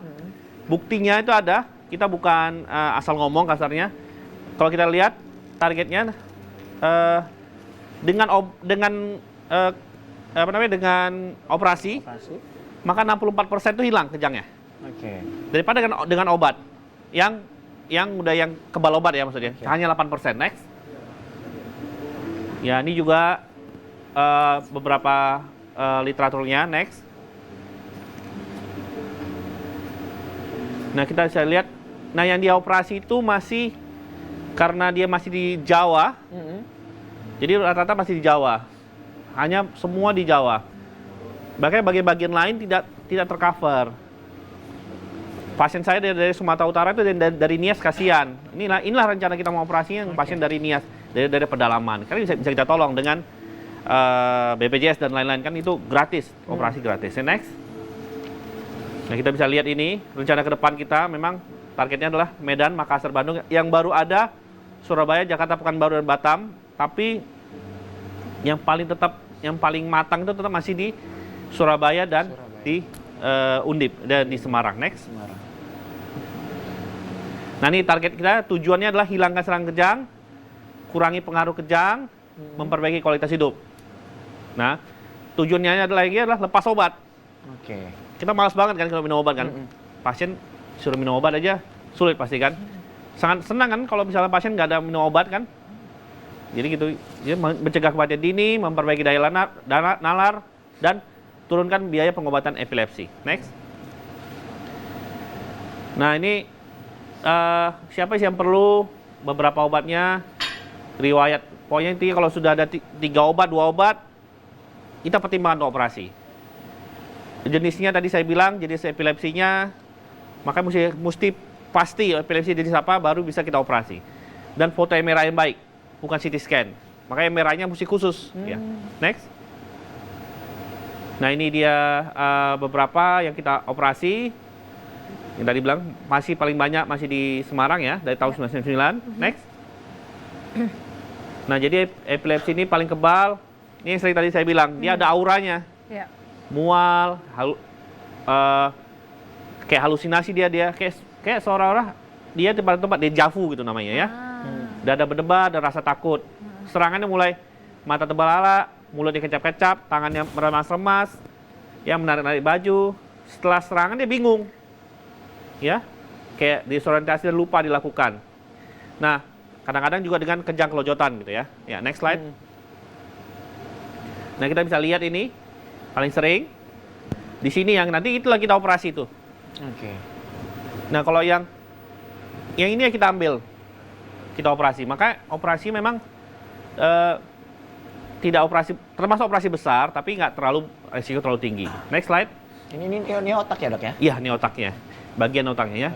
S4: buktinya itu ada. Kita bukan asal ngomong kasarnya. Kalau kita lihat targetnya dengan operasi, maka 64% itu hilang kejangnya.
S1: Oke.
S4: Daripada dengan obat yang kebal obat ya maksudnya. Hanya 8%. Next. Ya, ini juga beberapa literaturnya. Next. Nah, kita bisa lihat, nah yang dioperasi itu masih, karena dia masih di Jawa, jadi rata-rata masih di Jawa. Hanya semua di Jawa. Bahkan bagian-bagian lain tidak tercover. Pasien saya dari Sumatera Utara itu dari Nias, kasihan. Inilah rencana kita mau operasi yang pasien dari Nias, dari pedalaman. Karena bisa kita tolong dengan BPJS dan lain-lain, kan itu gratis, operasi gratis. Next. Nah kita bisa lihat ini, rencana ke depan kita memang targetnya adalah Medan, Makassar, Bandung. Yang baru ada Surabaya, Jakarta, Pekanbaru, dan Batam. Tapi yang paling matang itu tetap masih di Surabaya dan di Undip dan di Semarang. Next. Nah ini target kita, tujuannya adalah hilangkan serangan kejang, kurangi pengaruh kejang, memperbaiki kualitas hidup. Nah tujuannya adalah lepas obat.
S1: Oke.
S4: Kita malas banget kan kalau minum obat kan. Pasien suruh minum obat aja sulit pasti kan. Sangat senang kan kalau misalnya pasien nggak ada minum obat kan. Jadi gitu, dia mencegah kematian dini, memperbaiki daya nalar, dan turunkan biaya pengobatan epilepsi. Next. Nah ini siapa sih yang perlu beberapa obatnya, riwayat. Pokoknya intinya kalau sudah ada 3 obat, 2 obat, kita pertimbangkan untuk operasi. Jenisnya tadi saya bilang, jenis epilepsinya, maka mesti pasti epilepsi jenis apa, baru bisa kita operasi. Dan foto MRI yang baik, bukan CT scan. makanya merahnya mesti khusus. Ya. Next. Nah ini dia beberapa yang kita operasi. Yang tadi bilang masih paling banyak masih di Semarang ya dari tahun 1999. Next. Nah jadi epilepsi ini paling kebal. Ini yang sering tadi saya bilang dia ada auranya.
S2: Ya.
S4: Mual, kayak halusinasi dia kayak seolah-olah dia di tempat dejavu gitu namanya ya. Dada berdebar, ada rasa takut. Serangannya mulai mata terbelalak, mulutnya kecap-kecap, tangannya meremas-remas, ya menarik-narik baju. Setelah serangan dia bingung, ya, kayak disorientasi dan lupa dilakukan. Nah, kadang-kadang juga dengan kejang kelojotan gitu ya. Ya, next slide. Nah, kita bisa lihat ini paling sering di sini yang nanti itulah kita operasi itu.
S1: Oke.
S4: Nah, kalau yang ini yang kita ambil, kita operasi. Maka operasi memang tidak operasi, termasuk operasi besar, tapi nggak terlalu risiko terlalu tinggi. Next slide.
S1: Ini otak ya dok ya?
S4: Iya, ini otaknya, bagian otaknya ya.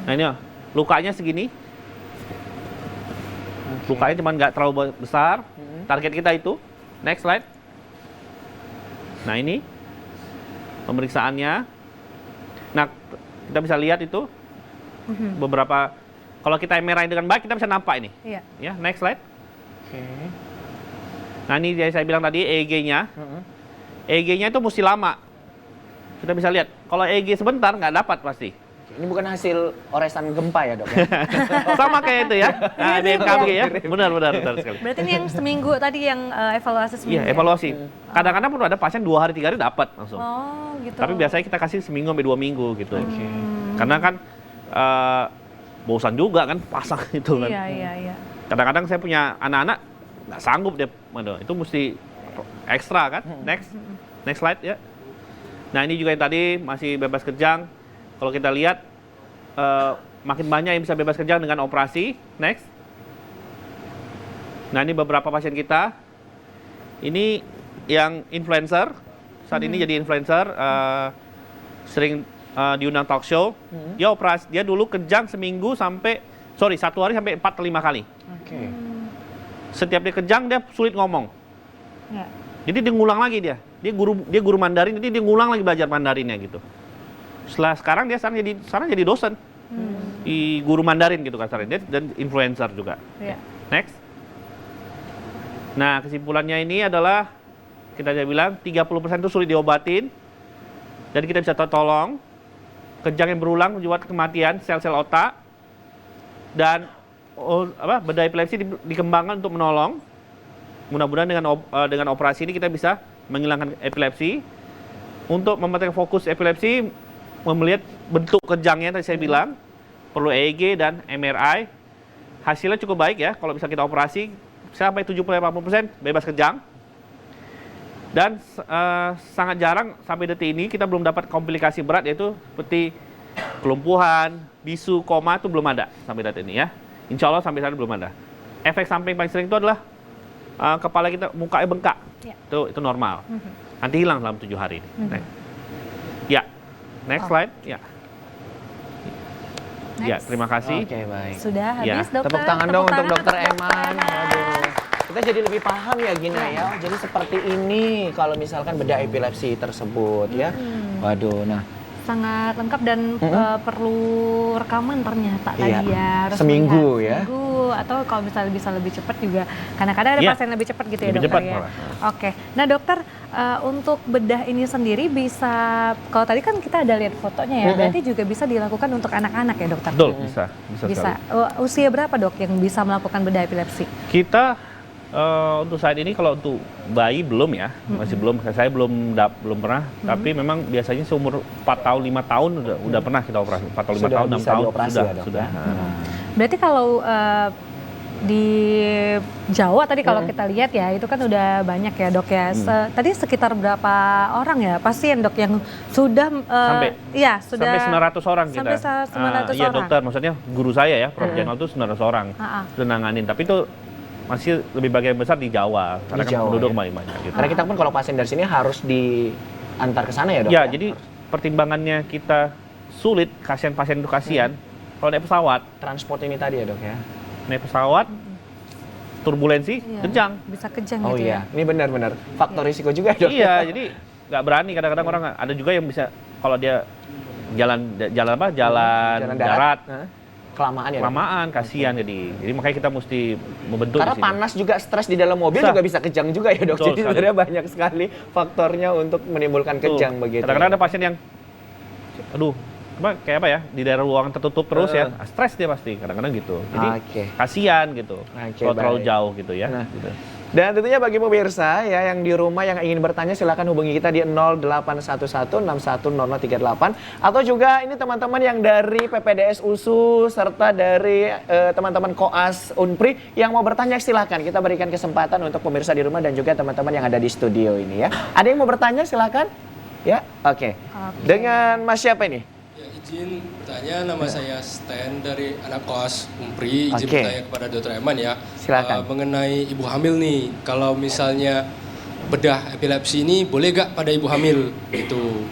S4: Nah ini lukanya segini. Lukanya cuma nggak terlalu besar. Target kita itu. Next slide. Nah ini pemeriksaannya. Nah kita bisa lihat itu beberapa. Kalau kita MRI dengan baik kita bisa nampak ini.
S2: Iya.
S4: Ya, next slide.
S1: Oke.
S4: Nah ini saya bilang tadi EEG-nya. EEG-nya itu mesti lama. Kita bisa lihat. Kalau EEG sebentar nggak dapat pasti.
S1: Ini bukan hasil oresan gempa ya dok ya?
S4: Sama kayak itu ya. Nah, BMKG ya. Benar sekali.
S2: Berarti ini yang seminggu tadi yang evaluasi seminggu.
S4: Iya, evaluasi. Kadang-kadang pun ada pasien 2 hari 3 hari dapat langsung.
S2: Oh, gitu.
S4: Tapi biasanya kita kasih seminggu sampai 2 minggu gitu. Karena kan bosan juga kan pasang itu kan.
S2: Iya.
S4: Kadang-kadang saya punya anak-anak nggak sanggup dia, itu mesti ekstra kan. Next slide ya. Nah ini juga yang tadi masih bebas kejang. Kalau kita lihat makin banyak yang bisa bebas kejang dengan operasi. Next. Nah ini beberapa pasien kita. Ini yang influencer. Saat ini jadi influencer. Sering diundang talk show. Dia operasi. Dia dulu kejang satu hari sampai 4 atau 5 kali.
S1: Oke.
S4: Setiap dia kejang dia sulit ngomong.
S2: Ya.
S4: Jadi dia ngulang lagi dia. Dia guru Mandarin, jadi dia ngulang lagi belajar Mandarinnya gitu. Sekarang dia sekarang jadi dosen. Di guru Mandarin gitu kan sekarang. Dia dan influencer juga.
S2: Iya.
S4: Next. Nah, kesimpulannya ini adalah kita bilang 30% itu sulit diobatin. Dan kita bisa tolong. Kejang yang berulang menyebabkan kematian sel-sel otak. Dan bedah epilepsi dikembangkan untuk menolong. Mudah-mudahan dengan operasi ini kita bisa menghilangkan epilepsi. Untuk memperhatikan fokus epilepsi, melihat bentuk kejangnya tadi saya bilang, perlu EEG dan MRI. Hasilnya cukup baik ya, kalau bisa kita operasi sampai 70-80% bebas kejang. Dan sangat jarang sampai detik ini kita belum dapat komplikasi berat, yaitu seperti kelumpuhan, bisu, koma itu belum ada sampai detik ini ya. Insya Allah sampai saat ini belum ada. Efek samping paling sering itu adalah kepala kita, mukanya bengkak.
S2: Ya.
S4: Itu normal. Nanti hilang dalam 7 hari ini. Ya, next slide. Ya. Ya, terima kasih.
S1: Oke, baik.
S2: Sudah
S4: Ya.
S2: habis dokter.
S1: Tepuk tangan dong untuk dokter
S2: untuk
S1: Eman. Waduh. Kita jadi lebih paham ya Gina ya. Oh, jadi seperti ini kalau misalkan bedah epilepsi tersebut ya. Waduh, nah.
S2: Sangat lengkap dan perlu rekaman ternyata
S1: Iya.
S2: tadi ya. Harus
S1: Seminggu
S2: melihat
S1: ya.
S2: Seminggu atau kalau misalnya bisa lebih cepat juga. Kadang-kadang ada
S4: Iya.
S2: pasien lebih cepat gitu ya
S4: Lebih
S2: dokter
S4: cepat
S2: ya.
S4: malah.
S2: Oke. Nah dokter untuk bedah ini sendiri bisa, kalau tadi kan kita ada lihat fotonya ya, berarti juga bisa dilakukan untuk anak-anak ya dokter?
S4: Betul, bisa
S2: Bisa.
S4: sekali.
S2: Usia berapa dok yang bisa melakukan bedah epilepsi?
S4: Kita untuk saat ini kalau untuk bayi belum ya, masih belum. Saya belum pernah. Tapi memang biasanya seumur 4 tahun, 5 tahun udah pernah kita operasi. 4 tahun, 5
S1: Sudah
S4: tahun, 6
S1: bisa
S4: tahun
S1: dioperasi ya, Dok,
S4: sudah.
S1: ya?
S2: Berarti kalau di Jawa tadi kalau kita lihat ya itu kan udah banyak ya dok ya. Tadi sekitar berapa orang ya pasien dok yang sudah
S4: Sampai 900 orang kita.
S2: Sampai 900
S4: Iya
S2: orang.
S4: dokter, maksudnya guru saya ya, Prof. Jenal itu 900 orang sudah nanganin. Tapi itu masih lebih bagian besar di Jawa, karena
S1: Di
S4: kan
S1: Jawa,
S4: penduduk
S1: ya?
S4: banyak gitu.
S1: Karena kita pun kalau pasien dari sini harus diantar ke sana ya dok?
S4: Ya, jadi pertimbangannya kita sulit, pasien itu kasihan. Kalau naik pesawat,
S1: Transport ini tadi ya dok ya?
S4: naik pesawat turbulensi,
S2: Iya.
S4: kejang.
S2: Bisa kejang
S1: Oh
S2: gitu
S1: iya,
S2: ya.
S1: ini benar-benar faktor risiko juga ya, Dok.
S4: Iya, jadi nggak berani kadang-kadang orang. Ada juga yang bisa kalau dia jalan apa? Jalan darat.
S1: Hah? Kelamaan ya, Dok?
S4: Kelamaan, kasihan jadi makanya kita mesti membentuk
S1: Karena
S4: di sini.
S1: panas juga, stres di dalam mobil
S4: Bisa.
S1: juga bisa kejang juga ya, Dok.
S4: Betul
S1: Jadi
S4: sekali.
S1: sebenarnya banyak sekali faktornya untuk menimbulkan
S4: Betul.
S1: kejang begitu.
S4: Kadang-kadang ada pasien yang, aduh, kayak apa ya, di daerah ruangan tertutup terus ya, stres dia pasti, kadang-kadang gitu. Jadi
S1: Oke.
S4: kasihan gitu,
S1: Oke,
S4: kalau terlalu
S1: baik.
S4: jauh gitu ya.
S1: Nah.
S4: Gitu.
S1: Dan tentunya bagi pemirsa ya yang di rumah yang ingin bertanya silakan hubungi kita di 0811610038 atau juga ini teman-teman yang dari PPDS USU serta dari teman-teman Koas Unpri yang mau bertanya silakan, kita berikan kesempatan untuk pemirsa di rumah dan juga teman-teman yang ada di studio ini ya. Ada yang mau bertanya silakan? Ya, oke. Dengan Mas siapa ini?
S7: Ya, izin bertanya, nama saya Stan dari anak koas Umpri. Izin
S1: Oke.
S7: bertanya kepada Dr. Eman ya.
S1: Silakan.
S7: Mengenai ibu hamil nih, kalau misalnya bedah epilepsi ini boleh gak pada ibu hamil gitu?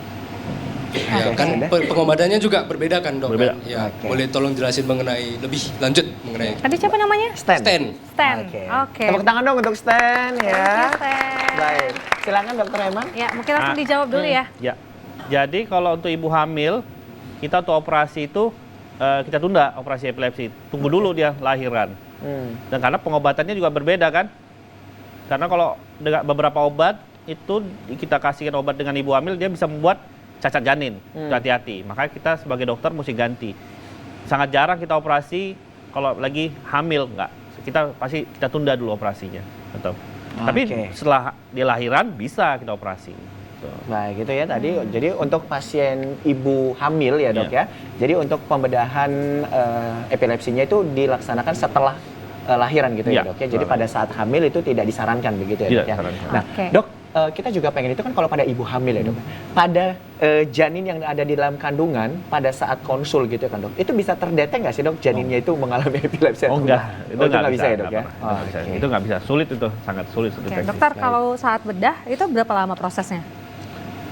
S7: Ya,
S1: Oke,
S7: kan
S1: sudah.
S7: pengobatannya juga berbeda kan dok?
S4: Berbeda.
S7: Kan? Ya,
S1: Oke.
S7: boleh tolong jelasin mengenai lebih lanjut mengenai
S2: Tadi siapa namanya?
S1: Stan.
S7: Stan.
S2: Stan.
S1: Oke.
S2: Oke.
S1: Tepuk tangan dong untuk Stan ya.
S2: Stan.
S1: Baik. Silakan Dokter Eman.
S2: Ya, mungkin langsung dijawab dulu ya.
S4: Ya, jadi kalau untuk ibu hamil, kita untuk operasi itu kita tunda operasi epilepsi. Tunggu dulu dia lahiran. Dan karena pengobatannya juga berbeda kan. Karena kalau dengan beberapa obat itu kita kasihkan obat dengan ibu hamil, dia bisa membuat cacat janin. Itu hati-hati. Makanya kita sebagai dokter mesti ganti. Sangat jarang kita operasi kalau lagi hamil, enggak. Kita tunda dulu operasinya. Betul. Tapi setelah dia lahiran bisa kita operasi.
S1: Baik, gitu ya tadi. Jadi untuk pasien ibu hamil ya dok ya. Jadi untuk pembedahan epilepsinya itu dilaksanakan setelah lahiran gitu ya
S4: Iya,
S1: dok ya. Jadi pada saat hamil itu tidak disarankan begitu ya dok
S4: Tidak
S1: ya.
S4: disarankan.
S1: Nah
S2: Oke.
S1: dok, kita juga pengen itu kan kalau pada ibu hamil ya dok. Pada janin yang ada di dalam kandungan pada saat konsul gitu kan dok. Itu bisa terdetek nggak sih dok janinnya itu mengalami epilepsi?
S4: Oh
S1: atau
S4: enggak,
S1: Oh, itu nggak bisa ya dok ya.
S4: Itu nggak bisa.
S1: Oke.
S4: Itu nggak bisa, sulit itu, sangat sulit
S2: Oke,
S4: deteksi.
S2: dokter kalau saat bedah itu berapa lama prosesnya?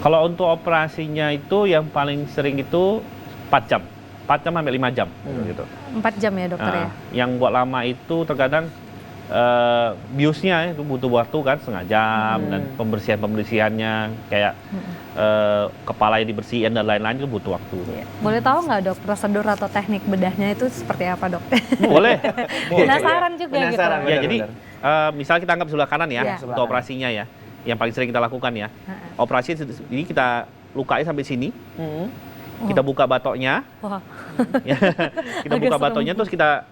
S4: Kalau untuk operasinya itu yang paling sering itu 4 jam. 4 jam sampai 5 jam gitu.
S2: 4 jam ya dokter ya?
S4: Yang buat lama itu terkadang biusnya itu butuh waktu kan setengah jam dan pembersihannya kayak kepala yang dibersihin dan lain-lain itu butuh waktu.
S2: Boleh tahu nggak dok prosedur atau teknik bedahnya itu seperti apa dok?
S4: Boleh.
S2: Penasaran juga
S1: Penasaran,
S2: gitu.
S4: Ya
S1: benar,
S4: jadi
S1: benar.
S4: misal kita anggap sebelah kanan ya
S2: Iya.
S4: untuk operasinya ya. Yang paling sering kita lakukan ya. Operasi ini kita lukai sampai sini. Kita buka batoknya.
S2: Wah.
S4: Ya, kita
S2: Agak
S4: buka
S2: serem.
S4: batoknya terus kita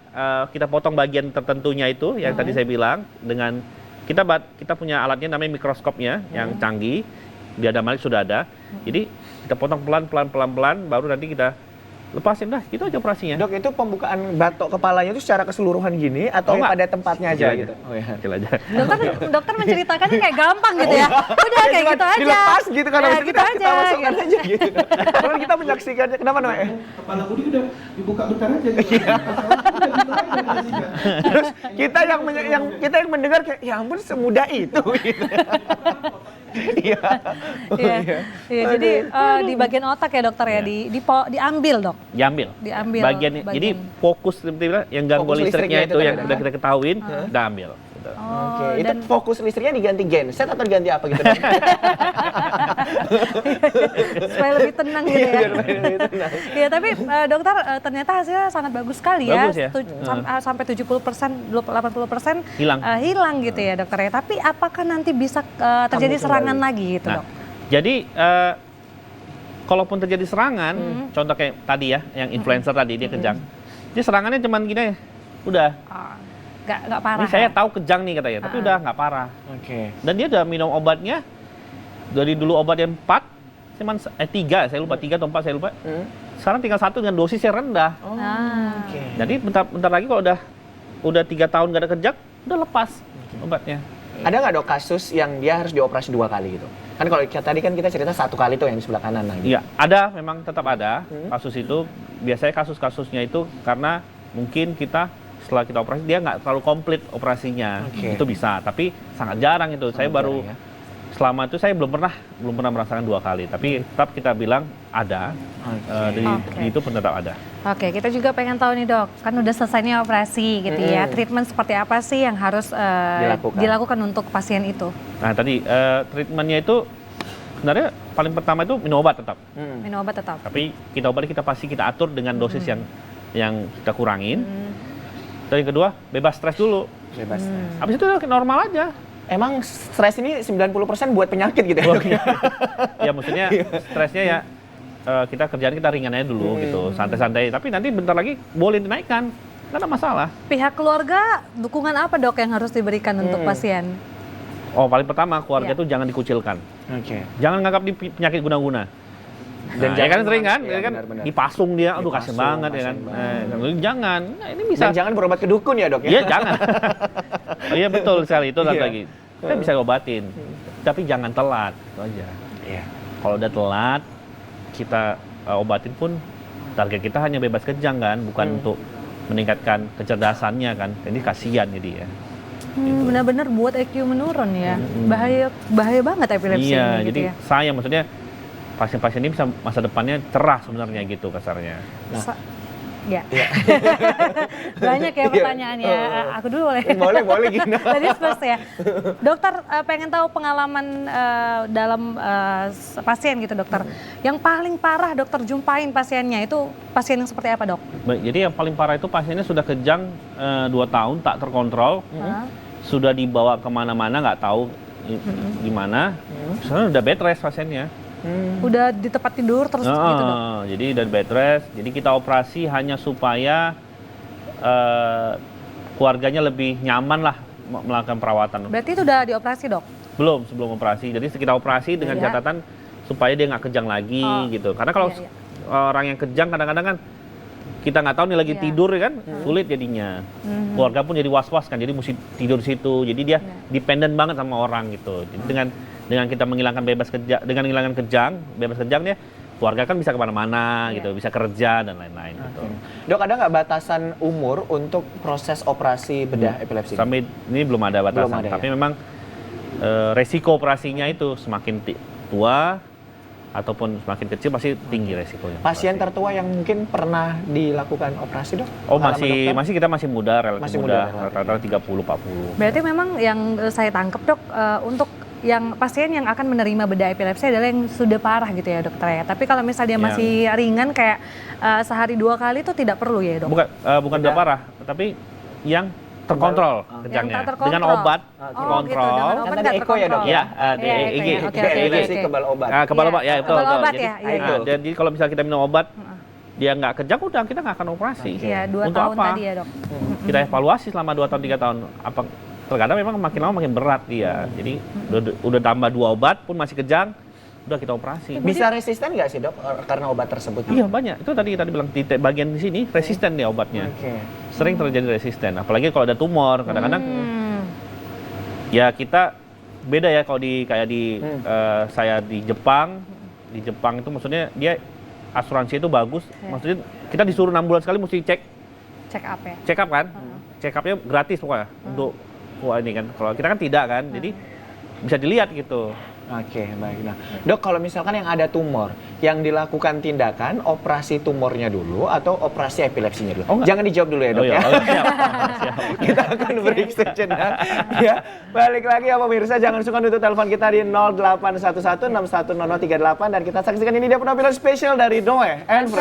S4: potong bagian tertentunya itu yang tadi saya bilang dengan kita punya alatnya namanya mikroskopnya yang canggih. Di Adamalik sudah ada. Jadi kita potong pelan baru nanti kita lepasin dah, gitu aja operasinya.
S1: Dok, itu pembukaan batok kepalanya itu secara keseluruhan gini atau
S4: Oh, enggak.
S1: pada tempatnya aja
S4: Kecil
S1: gitu? Oh ya.
S4: Kecil aja.
S2: Dokter menceritakannya kayak gampang gitu ya. Udah kayak gitu aja.
S1: Dilepas gitu kan,
S2: Ya,
S1: habis itu
S2: gitu
S1: kita
S2: aja,
S1: masukkan
S2: gitu.
S1: aja gitu. Karena kita menyaksikannya, kenapa namanya?
S3: Kepala Budi udah dibuka bentar aja gitu.
S1: Terus kita yang mendengar kayak, ya ampun semudah itu. Gitu. Iya.
S2: Iya. Iya, jadi di bagian otak ya dokter ya, diambil dok.
S4: Diambil.
S2: Diambil
S4: Jadi fokus seperti bilang, yang gangguan
S1: Fokus listriknya
S4: listriknya
S1: itu
S4: itu yang
S1: kan
S4: udah kita ketahuin, udah ambil. Gitu.
S1: Oke, itu
S2: dan-
S1: fokus listriknya diganti genset atau diganti apa gitu? Dok?
S2: Supaya lebih tenang gitu ya.
S1: Biar lebih tenang.
S2: Iya, tapi dokter ternyata hasilnya sangat bagus sekali ya.
S4: Bagus ya?
S2: Sampai 70%, 80%
S4: Hilang.
S2: gitu ya dokter ya. Tapi apakah nanti bisa terjadi
S1: Kambuh
S2: serangan
S1: kembali.
S2: lagi gitu dok?
S4: Jadi kalaupun terjadi serangan, contoh kayak tadi ya, yang influencer tadi dia kejang, dia serangannya cuman gini, udah.
S2: Nggak parah.
S4: Ini saya
S2: ya?
S4: tahu kejang nih katanya, tapi udah nggak parah.
S1: Oke.
S4: Dan dia udah minum obatnya dari dulu obatnya 4, cuman 3, saya lupa 3 atau 4 saya lupa. Sekarang tinggal 1 dengan dosis yang rendah.
S1: Oke.
S4: Jadi bentar lagi kalau udah 3 tahun nggak ada kejang, udah lepas obatnya.
S1: Ada nggak dok kasus yang dia harus dioperasi 2 kali gitu? Kan kalau tadi kan kita cerita 1 kali tuh yang di sebelah kanan. Nah, gitu.
S4: Iya, ada, memang tetap ada kasus itu. Biasanya kasus-kasusnya itu karena mungkin setelah kita operasi dia nggak terlalu komplit operasinya.
S1: Oke.
S4: Itu bisa, tapi sangat jarang itu. Saya baru
S1: jarang ya.
S4: selama itu saya belum pernah merasakan 2 kali, tapi tetap kita bilang ada.
S2: Oke.
S4: Itu pun tetap ada.
S2: Oke, kita juga pengen tahu nih dok, kan udah selesainya operasi gitu ya, treatment seperti apa sih yang harus dilakukan untuk pasien itu?
S4: Nah tadi treatmentnya itu sebenarnya paling pertama itu minum obat tetap.
S2: Minum obat tetap.
S4: Tapi kita pasti kita atur dengan dosis yang kita kurangin. Dan yang kedua bebas stres dulu.
S1: Bebas.
S4: Habis itu normal aja.
S1: Emang stres ini 90% buat penyakit gitu ya?
S4: Ya maksudnya stresnya ya kita kerjaan kita ringan aja dulu gitu, santai-santai. Tapi nanti bentar lagi boleh dinaikkan, nggak ada masalah.
S2: Pihak keluarga dukungan apa dok yang harus diberikan untuk pasien?
S4: Oh paling pertama keluarga
S2: Iya.
S4: tuh jangan dikucilkan,
S1: Oke.
S4: jangan nganggap di penyakit guna-guna.
S1: Dan
S4: Nah, ya kan
S1: jangan-
S4: sering kan,
S1: iya,
S4: ya kan
S1: benar-benar.
S4: dipasung dia, aduh kasian
S1: Dipasung,
S4: banget ya kan.
S1: kasian
S4: Jangan, nah, ini bisa.
S1: Dan jangan berobat ke dukun ya dok ya?
S4: Iya jangan. Oh iya betul sekali itu satu
S1: Iya.
S4: lagi. Kita bisa obatin, tapi jangan telat, itu aja.
S1: Iya.
S4: Kalau udah telat, kita obatin pun target kita hanya bebas kejang kan, bukan untuk meningkatkan kecerdasannya kan. Ini kasihan jadi ya.
S2: Benar-benar buat IQ menurun ya, bahaya banget epilepsi
S4: Iya,
S2: ini gitu
S4: jadi
S2: ya.
S4: sayang maksudnya pasien-pasien ini bisa masa depannya cerah sebenarnya gitu kasarnya.
S2: Ya. Banyak ya pertanyaannya. Aku dulu boleh.
S1: Boleh Gina.
S2: Tadi first ya. Dokter pengen tahu pengalaman dalam pasien gitu dokter. Yang paling parah dokter jumpain pasiennya itu pasien yang seperti apa dok?
S4: Baik, jadi yang paling parah itu pasiennya sudah kejang 2 tahun tak terkontrol, sudah dibawa kemana-mana nggak tahu gimana, sebenarnya udah bed rest pasiennya.
S2: Udah di tempat tidur terus gitu dok?
S4: Jadi udah bed rest, jadi kita operasi hanya supaya keluarganya lebih nyaman lah melakukan perawatan.
S2: Berarti itu udah dioperasi dok?
S4: Belum, sebelum operasi. Jadi kita operasi dengan
S2: Iya.
S4: catatan supaya dia nggak kejang lagi gitu. Karena kalau
S2: Iya, iya.
S4: orang yang kejang kadang-kadang kan kita nggak tahu nih lagi
S2: Iya.
S4: tidur ya kan, sulit jadinya. Keluarga pun jadi was-was kan, jadi mesti tidur di situ. Jadi dia dependen banget sama orang gitu. Jadi dengan kita menghilangkan bebas kejang dia keluarga kan bisa kemana-mana gitu, bisa kerja dan lain-lain gitu.
S1: Dok, ada nggak batasan umur untuk proses operasi bedah epilepsi?
S4: Sampai ini belum ada batasan,
S1: Belum ada,
S4: tapi
S1: ya?
S4: memang resiko operasinya itu semakin tua ataupun semakin kecil pasti tinggi resikonya.
S1: Pasien
S4: operasi.
S1: tertua yang mungkin pernah dilakukan operasi dok?
S4: Oh
S1: Pengalaman dokter?
S4: kita masih muda, relatif
S1: Masih
S4: muda,
S1: muda,
S4: rata-rata 30-40.
S2: Berarti memang yang saya tangkap dok, untuk yang pasien yang akan menerima bedah epilepsi adalah yang sudah parah gitu ya dokter ya. Tapi kalau misalnya dia masih ringan kayak sehari 2 kali itu tidak perlu ya dok?
S4: Bukan udah parah, tapi yang terkontrol kejangnya
S2: Yang tak terkontrol.
S4: dengan obat
S2: Oh,
S4: terkontrol.
S2: gitu, dengan
S1: Kan
S2: obat
S1: tadi
S2: nggak
S1: Eko ya, Dok,
S2: terkontrol.
S4: ya?
S2: Iya,
S4: EEG.
S2: Eko ya. Oke,
S1: Epilepsi
S2: oke.
S1: kebal obat.
S4: Kebal
S2: Iya,
S4: obat ya betul.
S2: kebal
S4: betul.
S2: obat
S4: Jadi,
S2: ya, iya, iya.
S4: jadi kalau misalnya kita minum obat, dia nggak kejang udah kita nggak akan operasi.
S2: Iya, 2
S4: Untuk
S2: tahun
S4: apa?
S2: tadi ya dok.
S4: Kita evaluasi selama 2 tahun 3 tahun. Apa terkadang memang makin lama makin berat dia. Jadi udah tambah 2 obat pun masih kejang, udah kita operasi.
S1: Bisa resisten nggak sih dok karena obat tersebut?
S4: Iya banyak. Itu tadi bilang di bagian di sini resisten dia obatnya.
S1: Oke.
S4: Sering terjadi resisten. Apalagi kalau ada tumor kadang-kadang ya kita beda ya kalau saya di Jepang. Di Jepang itu maksudnya dia asuransi itu bagus. Maksudnya kita disuruh 6 bulan sekali mesti
S2: Check up ya.
S4: check up kan. Check upnya gratis pokoknya untuk ini kan. Kalau kita kan tidak kan. Jadi bisa dilihat gitu.
S1: Oke, baik. Nah, dok, kalau misalkan yang ada tumor, yang dilakukan tindakan operasi tumornya dulu atau operasi epilepsinya dulu?
S4: Oh, enggak.
S1: Jangan dijawab dulu ya dok ya.
S4: Siap.
S1: Kita akan break sejenak. Ya, balik lagi ya pemirsa, jangan suka nutup telepon kita di 081161600038 dan kita saksikan ini dia penampilan spesial dari Noe and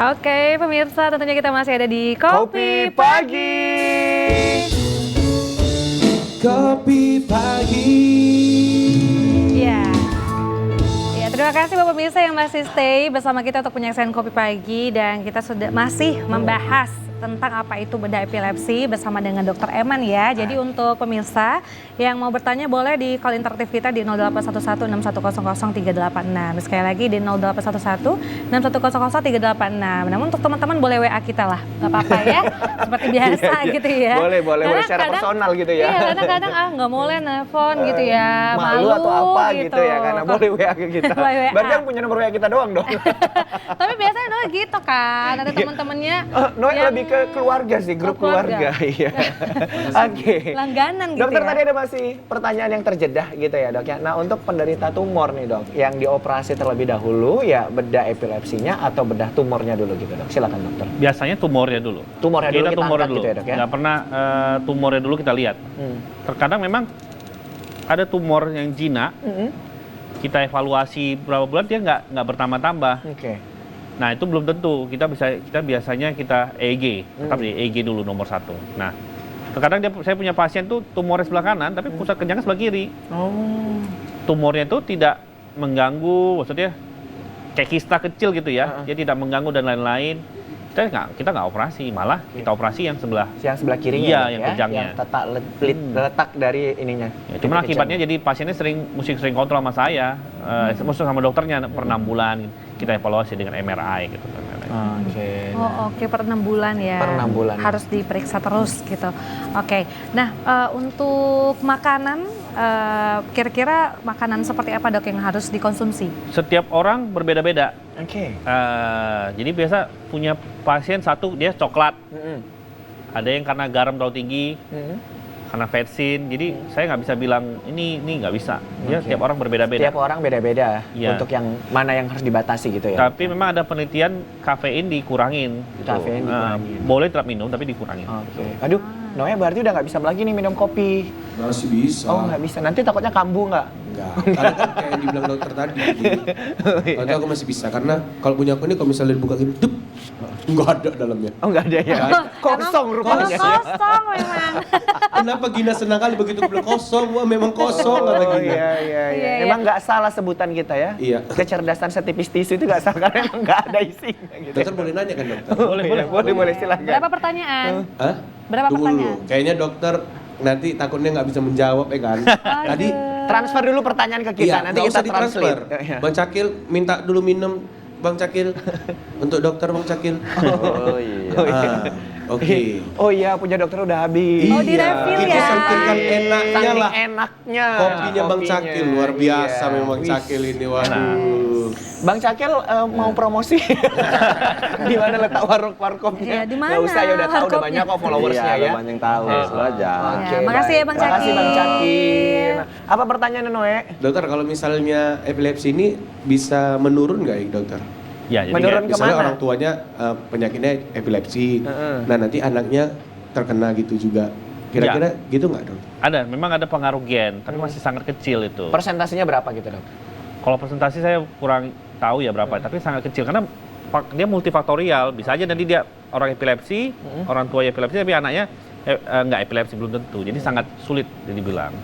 S2: Oke, pemirsa, tentunya kita masih ada di
S1: Kopi Pagi.
S3: Kopi Pagi.
S2: Ya. Ya, terima kasih Bapak pemirsa yang masih stay bersama kita untuk penyaksian Kopi Pagi, dan kita sudah masih membahas tentang apa itu bedah epilepsi bersama dengan Dr. Eman ya. Jadi untuk pemirsa yang mau bertanya boleh di call interaktif kita di 081161000386. Sekali lagi di 081161600386. Namun untuk teman-teman boleh WA kita lah, nggak apa-apa ya. Seperti biasa gitu ya.
S1: Boleh
S2: Karena
S1: secara
S2: kadang-
S1: personal gitu ya.
S2: Iya, kadang-kadang nggak boleh nelpon gitu ya.
S1: Malu atau apa gitu ya, karena boleh WA ke kita.
S2: Boleh WA.
S1: Berarti yang punya nomor WA kita doang dong.
S2: Tapi biasanya Noe gitu kan, ada teman-temannya
S1: Noe
S2: yang
S1: lebih ke keluarga sih, grup
S2: ke keluarga.
S1: keluarga. Iya. Oke.
S2: langganan gitu
S1: Dokter,
S2: ya.
S1: tadi ada masih pertanyaan yang terjedah gitu ya dok ya. Nah untuk penderita tumor nih dok, yang dioperasi terlebih dahulu ya bedah epilepsinya atau bedah tumornya dulu gitu dok. Silakan dokter.
S4: Biasanya tumornya dulu.
S1: Tumornya dulu kita
S4: tumornya
S1: angkat
S4: dulu.
S1: gitu ya dok ya.
S4: Nggak pernah tumornya dulu kita lihat. Terkadang memang ada tumor yang jinak, kita evaluasi berapa bulan dia nggak bertambah-tambah.
S1: Oke.
S4: Nah itu belum tentu. Kita biasanya kita EEG, tetap di EEG dulu nomor 1. Nah terkadang saya punya pasien tuh tumornya sebelah kanan, tapi pusat kencangnya sebelah kiri.
S1: Oh.
S4: Tumornya itu tidak mengganggu, maksudnya kayak kista kecil gitu ya, dia tidak mengganggu dan lain-lain. Kita nggak operasi, malah kita operasi yang sebelah
S1: Kirinya
S4: iya,
S1: dok,
S4: yang
S1: ya?
S4: kejangnya.
S1: Yang letak dari ininya.
S4: Ya, cuman akibatnya jadi pasiennya mesti sering kontrol sama saya, maksudnya sama dokternya per 6 bulan kita evaluasi dengan MRI gitu.
S1: Oke.
S2: Oh oke, per 6 bulan ya.
S1: Per 6 bulan.
S2: Harus diperiksa terus gitu. Oke, nah untuk makanan, kira-kira makanan seperti apa dok yang harus dikonsumsi?
S4: Setiap orang berbeda-beda.
S1: Oke.
S4: Jadi biasa punya pasien satu dia coklat, ada yang karena garam terlalu tinggi, karena vetsin. Jadi saya nggak bisa bilang ini nggak bisa. Dia
S1: Oke.
S4: tiap orang berbeda-beda.
S1: Tiap orang beda-beda
S4: Iya.
S1: untuk yang mana yang harus dibatasi gitu ya.
S4: Tapi memang ada penelitian kafein dikurangin. Gitu.
S1: Kafein dikurangin.
S4: Boleh tetap minum tapi dikurangin.
S1: Oke. Aduh, Noe berarti udah nggak bisa lagi nih minum kopi.
S3: Masih bisa.
S1: Oh nggak bisa. Nanti takutnya kambuh nggak?
S3: Enggak, karena kan kayak yang dibilang dokter tadi. Kalau itu aku masih bisa, karena kalau punya aku ini kalau misalnya dibuka gini, dup, nggak ada dalamnya.
S1: Oh nggak ada ya. Kosong rupanya.
S2: Kosong memang.
S3: Kenapa Gina senang kali begitu bilang kosong? Wah memang kosong kata
S1: Oh
S3: Gina.
S1: iya.
S2: Iya.
S1: Emang nggak salah sebutan kita ya.
S3: Iya.
S1: Kecerdasan setipis tisu itu nggak salah karena emang nggak ada isinya gitu.
S3: Dokter boleh nanya kan dokter?
S1: Boleh silakan.
S2: Berapa pertanyaan?
S3: Hah?
S2: Berapa
S3: Tunggu
S2: pertanyaan?
S3: dulu. Kayaknya dokter nanti takutnya nggak bisa menjawab ya kan? Tadi
S1: Transfer dulu pertanyaan ke kita,
S3: iya,
S1: nanti
S3: nggak
S1: kita
S3: usah ditransfer.
S1: translate. Iya.
S3: Bang Cakil minta dulu minum Bang Cakil untuk dokter Bang Cakil.
S5: Oh iya.
S3: Oke.
S1: Oh iya, punya dokter udah habis.
S2: Oh, di-refill
S3: Kita
S2: ya.
S3: sampaikan enaknya
S1: Saking
S3: lah.
S1: enaknya.
S3: Kopinya Bang
S1: Kopinya.
S3: Cakil luar biasa
S1: Iya.
S3: memang Bang
S1: Wih.
S3: Cakil ini waduh.
S1: Bang Cakil mau promosi di mana letak warkopnya?
S2: Iya, di mana
S1: Nggak usah ya, udah tahu udah
S2: warkopnya?
S1: banyak kok followersnya
S5: Iya,
S1: ya.
S5: ada banyak yang tahu, lo aja.
S1: Oke,
S2: Ya, makasih ya, Bang
S1: Makasih Bang
S2: Cakil.
S1: Cakil. Nah, apa pertanyaannya Noe?
S3: Dokter kalau misalnya epilepsi ini bisa menurun nggak ya dokter?
S4: Ya, jadi
S1: Menurun
S4: kayak-
S3: Misalnya
S1: kemana?
S3: orang tuanya penyakitnya epilepsi, nah nanti anaknya terkena gitu juga. Kira-kira gitu nggak dok?
S4: ada, memang ada pengaruh gen, tapi masih sangat kecil itu.
S1: Persentasenya berapa gitu dok?
S4: Kalau presentasi saya kurang tahu ya berapa, tapi sangat kecil karena dia multifaktorial. Bisa aja nanti dia orang epilepsi, orang tua epilepsi, tapi anaknya nggak epilepsi belum tentu. Jadi sangat sulit dibilang.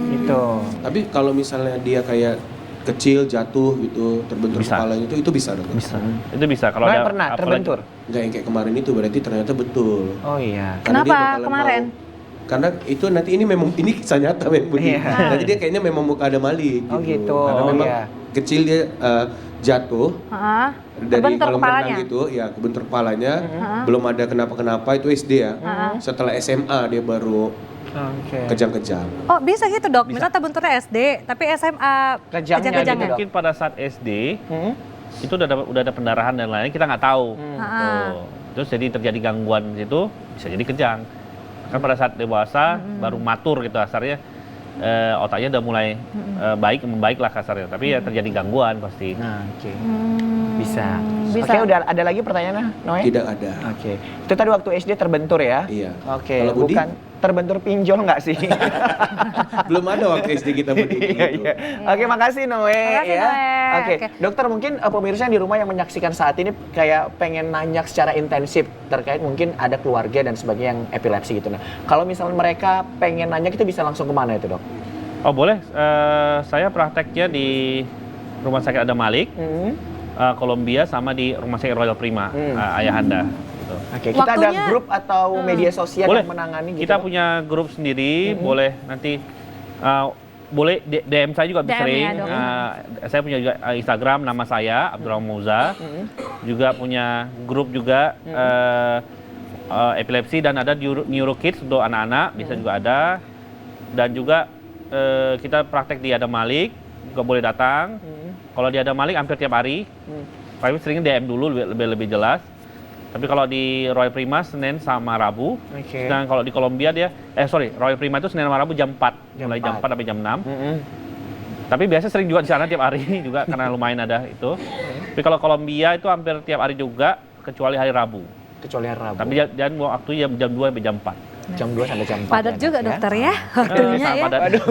S1: Gitu.
S3: Tapi kalau misalnya dia kayak kecil jatuh gitu terbentur
S4: Bisa.
S3: kepalanya itu bisa dok?
S4: Bisa. Itu bisa kalau
S1: Noe
S4: ada
S1: pernah
S4: apalagi-
S1: terbentur?
S3: Nggak yang kayak kemarin itu berarti ternyata betul.
S1: Oh iya.
S3: Karena dia
S2: Kenapa
S3: bakalan
S2: kemarin?
S3: karena itu nanti ini memang ini kisah nyata memang Budi.
S1: Iya.
S3: Nanti dia kayaknya memang muka ada malik
S1: Oh, gitu.
S3: Karena
S1: Oh,
S3: memang
S1: iya.
S3: kecil dia jatuh
S2: Heeh.
S3: dari
S2: Kebentur
S3: kolam
S2: kepalanya.
S3: renang gitu, ya kebentur kepalanya, belum ada kenapa-kenapa itu SD ya. Setelah SMA dia baru
S1: Oke.
S3: kejang-kejang.
S2: Oh bisa gitu dok, misalnya terbenturnya SD, tapi SMA
S1: Kejangnya
S2: kejang-kejang
S1: gitu,
S2: ya?
S1: Dok.
S4: Mungkin pada saat SD
S1: Hmm?
S4: itu udah ada pendarahan dan lain-lain, kita nggak tahu. Tuh. Terus jadi terjadi gangguan di situ, bisa jadi kejang. Kan pada saat dewasa baru matur gitu kasarnya, otaknya udah mulai membaik lah kasarnya. Tapi ya terjadi gangguan pasti.
S1: Nah, oke. Bisa.
S2: Bisa.
S1: Oke, udah ada lagi pertanyaannya, Noe?
S3: Tidak ada.
S1: Oke. Itu tadi waktu SD terbentur ya?
S3: Iya.
S1: Oke,
S3: Kalau Budi?
S1: bukan terbentur pinjol nggak sih?
S3: Belum ada waktu SD kita begini.
S1: Iya, iya. Oke, makasih Noe
S2: Makasih,
S1: ya.
S2: Noe.
S1: Oke,
S2: Oke.
S1: dokter mungkin pemirsa yang di rumah yang menyaksikan saat ini kayak pengen nanya secara intensif terkait mungkin ada keluarga dan sebagainya yang epilepsi gitu. Nah, kalau misalnya mereka pengen nanya kita bisa langsung kemana itu dok?
S4: Oh boleh, saya prakteknya di Rumah Sakit Adam Malik, Kolombia sama di Rumah Sakit Royal Prima, Ayahanda. Gitu.
S1: Oke, kita ada
S2: Waktunya-
S1: grup atau media sosial
S4: Boleh,
S1: yang menangani gitu.
S4: kita
S1: Dok?
S4: punya grup sendiri, boleh nanti boleh DM saya juga
S2: DM
S4: sering.
S2: ya, Dok.
S4: Saya punya juga Instagram, nama saya Abdurrahman Mouza. Juga punya grup juga epilepsi dan ada Neurokids untuk anak-anak, bisa juga ada. Dan juga kita praktek di Adam Malik, juga boleh datang. Kalau di Adam Malik hampir tiap hari. Tapi sering DM dulu lebih jelas. Tapi kalau di Royal Prima Senin sama Rabu.
S1: Oke.
S4: Dan kalau di Kolombia dia Royal Prima itu Senin sama Rabu jam 4. Mulai jam 4 sampai jam 6. Tapi biasa sering juga di sana tiap hari juga karena lumayan ada itu. Tapi kalau Kolombia itu hampir tiap hari juga kecuali hari Rabu.
S1: Kecuali hari Rabu.
S4: Tapi jangan waktu jam 2 sampai jam 4.
S1: jam 2 sampai jam 4.
S2: Padat juga dokter ya waktunya
S4: sangat
S2: ya.
S4: padat.
S1: Aduh,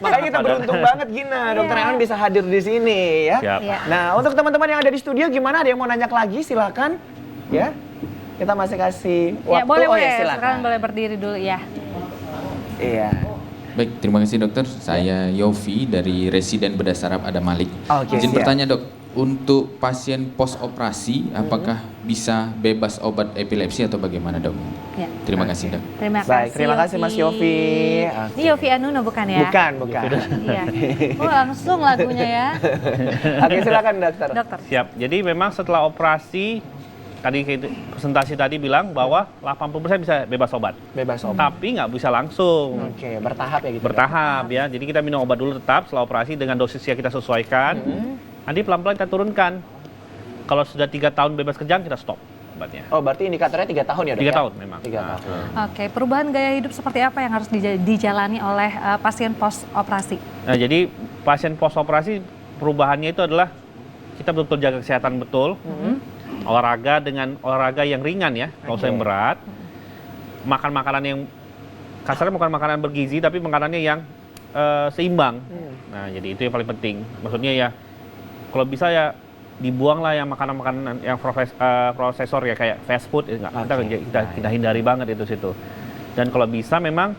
S1: makanya kita beruntung banget Gina, dokter Ewan bisa hadir di sini ya.
S4: Siap.
S2: Iya.
S1: Nah, untuk teman-teman yang ada di studio gimana? Ada yang mau nanya lagi? Silakan. Ya. Kita masih kasih waktu.
S2: Ya boleh,
S1: Oh
S2: boleh.
S1: ya, silakan.
S2: Sekarang boleh berdiri dulu ya.
S1: Iya.
S8: Baik, terima kasih dokter. Saya Yofi dari Residen Bedah Saraf Adam Malik.
S1: Oke,
S8: Izin
S1: siap.
S8: bertanya dok, untuk pasien post operasi apakah bisa bebas obat epilepsi atau bagaimana dok?
S2: Ya.
S8: Terima kasih dok.
S2: Terima kasih.
S1: Baik, terima kasih Mas Yofi.
S2: Ini Yofi Anuno bukan ya?
S1: Bukan, bukan.
S2: Iya. Oh langsung lagunya ya.
S1: Oke, silakan dokter.
S2: Dokter.
S4: Siap. Jadi memang setelah operasi tadi presentasi tadi bilang bahwa 80% bisa bebas obat.
S1: Bebas obat.
S4: Tapi nggak bisa langsung.
S1: Oke, bertahap ya gitu.
S4: Bertahap ya. Jadi kita minum obat dulu tetap setelah operasi dengan dosis yang kita sesuaikan. Nanti pelan-pelan kita turunkan. Kalau sudah 3 tahun bebas kejang kita stop obatnya.
S1: Oh, berarti indikatornya 3 tahun ya, Dok?
S4: 3
S1: ya?
S4: tahun memang.
S1: 3
S4: Nah.
S1: tahun.
S2: Oke, perubahan gaya hidup seperti apa yang harus dijalani oleh pasien post operasi?
S4: Nah, jadi pasien post operasi perubahannya itu adalah kita betul-betul jaga kesehatan betul. Olahraga dengan olahraga yang ringan ya, nggak usah yang berat. Makan makanan yang kasarnya bukan makanan bergizi tapi makanannya yang seimbang. Nah, jadi itu yang paling penting. Maksudnya ya kalau bisa ya dibuang lah yang makanan-makanan yang prosesor ya kayak fast food kita hindari banget itu situ. Dan kalau bisa memang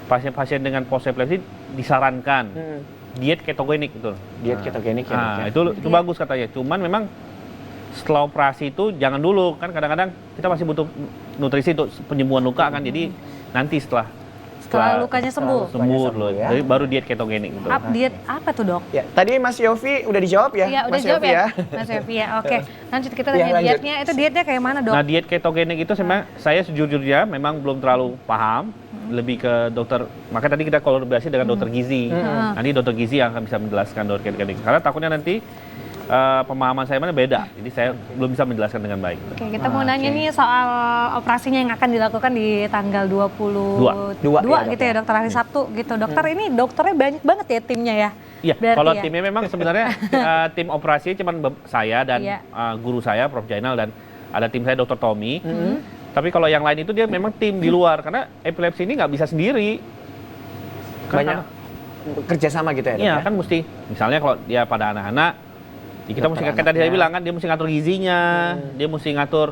S4: pasien-pasien dengan post epilepsi disarankan diet ketogenik itu.
S1: Diet ketogenik ya, Dok,
S4: Nah,
S1: ya?
S4: itu bagus katanya. Cuman memang setelah operasi itu jangan dulu kan kadang-kadang kita masih butuh nutrisi untuk penyembuhan luka kan. Jadi nanti setelah
S2: Lukanya sembuh.
S4: sembuh loh.
S1: ya.
S4: Jadi baru diet ketogenik gitu.
S2: Diet apa tuh dok?
S1: Ya, tadi Mas Yofi udah dijawab ya?
S2: Iya udah
S1: Mas
S2: jawab
S1: Yofi
S2: ya, Mas Yofi ya. Oke, lanjut kita
S1: Iya,
S2: tanya
S1: lanjut.
S2: dietnya. Itu dietnya kayak mana dok?
S4: Nah, diet ketogenik itu saya sejujurnya memang belum terlalu paham. Lebih ke dokter, makanya tadi kita kolaborasi dengan dokter gizi. Nanti dokter gizi yang akan bisa menjelaskan diet ketogenik. Karena takutnya nanti pemahaman saya mana beda. Jadi saya belum bisa menjelaskan dengan baik.
S2: Oke, kita mau nanya nih soal operasinya yang akan dilakukan di tanggal 22
S1: Dua, ya,
S2: gitu
S1: Dok,
S2: ya dokter hari Sabtu gitu. Dokter ini dokternya banyak banget ya timnya ya?
S4: Iya,
S2: Berarti
S4: kalau
S2: ya?
S4: timnya memang sebenarnya tim operasi cuma saya dan
S2: Iya.
S4: guru saya Prof Jainal dan ada tim saya Dr. Tommy. Tapi kalau yang lain itu dia memang tim di luar karena epilepsi ini nggak bisa sendiri.
S1: Banyak kerjasama gitu ya, Dok?
S4: Iya,
S1: ya?
S4: kan mesti misalnya kalau dia pada anak-anak, ya kita mesti
S1: Dokter
S4: kayak tadi saya
S1: anaknya.
S4: bilang kan dia mesti ngatur gizinya, dia mesti ngatur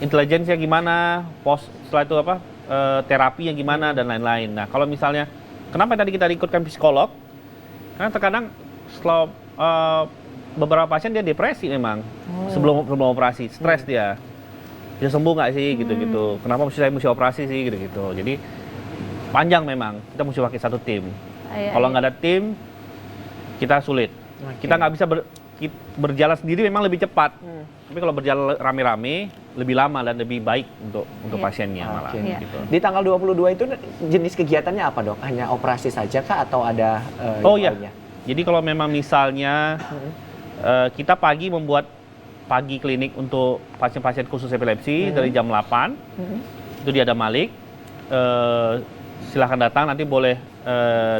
S4: intelijensinya gimana, setelah itu terapinya gimana dan lain-lain. Nah, kalau misalnya kenapa tadi kita ikutkan psikolog? Karena terkadang setelah beberapa pasien dia depresi memang sebelum operasi, stres dia. Dia sembuh nggak sih gitu-gitu. Kenapa saya mesti operasi sih gitu-gitu. Jadi panjang memang. Kita mesti pakai satu tim.
S2: Iya,
S4: Kalau
S2: iya.
S4: nggak ada tim, kita sulit. Kita nggak bisa berjalan sendiri memang lebih cepat. Tapi kalau berjalan rame-rame lebih lama dan lebih baik untuk
S2: Iya.
S4: pasiennya malah.
S1: Oke.
S2: Iya.
S4: Gitu.
S1: Di tanggal 22 itu jenis kegiatannya apa, Dok? Hanya operasi saja kah atau ada
S4: Oh
S1: yang
S4: iya.
S1: lainnya?
S4: Jadi kalau memang misalnya kita pagi membuat pagi klinik untuk pasien-pasien khusus epilepsi dari jam 8 itu di Adam Malik. Silahkan datang nanti boleh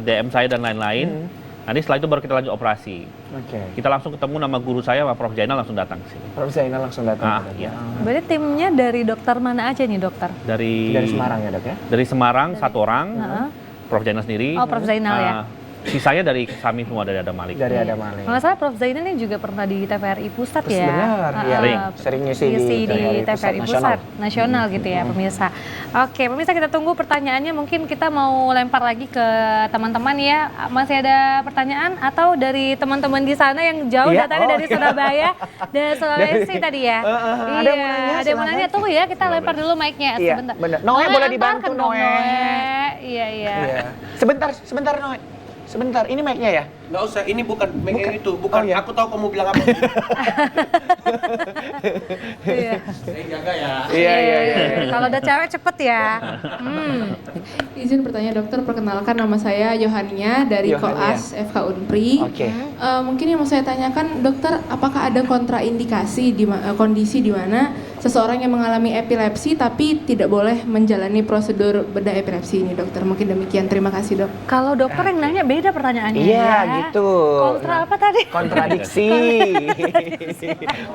S4: DM saya dan lain-lain. Nanti setelah itu baru kita lanjut operasi.
S1: Oke.
S4: Kita langsung ketemu nama guru saya, sama Prof. Jainal langsung datang ke sini.
S1: Prof. Zainal langsung datang. Dok,
S4: iya.
S2: Berarti timnya dari dokter mana aja nih dokter?
S4: Dari
S1: Semarang ya dok ya?
S4: Dari Semarang satu orang,
S2: Heeh.
S4: Prof. Jainal sendiri.
S2: Oh, Prof. Zainal ya.
S4: Sisanya dari kami semua, dari Adam Malik.
S1: Dari ada Malik.
S2: Kalau nggak salah Prof. Zainal ini juga pernah di TVRI Pusat ya?
S1: Benar, iya.
S4: Sering
S1: ngisi di
S2: TVRI Pusat Nasional gitu ya pemirsa. Oke pemirsa, kita tunggu pertanyaannya, mungkin kita mau lempar lagi ke teman-teman ya. Masih ada pertanyaan atau dari teman-teman di sana yang jauh
S1: Iya,
S2: datangnya dari
S1: iya.
S2: Surabaya dan Sulawesi tadi ya?
S1: ada yang mau nanya,
S2: ada yang mau nanya. Tunggu ya, kita lempar dulu mic-nya
S1: Iya,
S2: sebentar.
S1: benar. Noe boleh
S2: antarkan
S1: dibantu,
S2: dong,
S1: Noe.
S2: Iya.
S1: Iya. Sebentar Noe. Sebentar, ini mic-nya ya?
S3: Nggak usah, ini bukan yang itu, bukan.
S1: Oh, iya.
S3: Aku tahu kamu bilang apa.
S2: Iya.
S3: Jaga ya.
S1: Iya.
S2: Kalau ada cewek cepet ya.
S6: Izin bertanya dokter, perkenalkan nama saya Yohania dari
S1: Yohania.
S6: Koas FK Unpri.
S1: Oke.
S6: Mungkin yang mau saya tanyakan dokter, apakah ada kontraindikasi di kondisi di mana seseorang yang mengalami epilepsi tapi tidak boleh menjalani prosedur bedah epilepsi ini dokter? Mungkin demikian, terima kasih dok.
S2: Kalau dokter yang nanya beda pertanyaannya
S1: Iya,
S2: ya.
S1: gitu.
S2: Kontra apa tadi?
S1: Kontradiksi.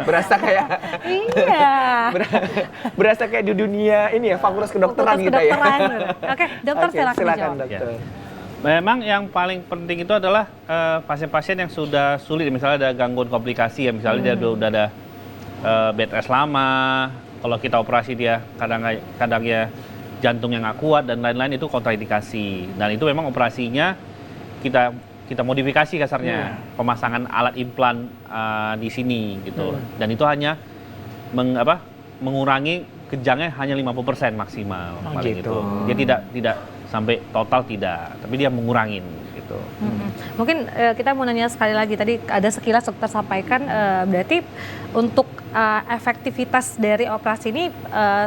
S1: Berasa kayak
S2: Iya.
S1: berasa kayak di dunia ini ya, fakultas kedokteran
S2: Fakultas
S1: gitu ya.
S2: kedokteran. Oke, dokter
S1: Oke,
S2: silakan
S1: silakan
S2: dijawab.
S1: dokter.
S4: Memang yang paling penting itu adalah pasien-pasien yang sudah sulit, misalnya ada gangguan komplikasi ya, misalnya dia udah ada bed rest lama, kalau kita operasi dia kadang ya jantung yang nggak kuat dan lain-lain, itu kontraindikasi. Dan itu memang operasinya kita modifikasi kasarnya, pemasangan alat implan di sini gitu. Dan itu hanya mengurangi kejangnya hanya 50% maksimal paling
S1: gitu.
S4: itu. Dia tidak sampai total tidak, tapi dia mengurangin gitu.
S2: Mungkin kita mau nanya sekali lagi, tadi ada sekilas dokter sampaikan, berarti untuk efektivitas dari operasi ini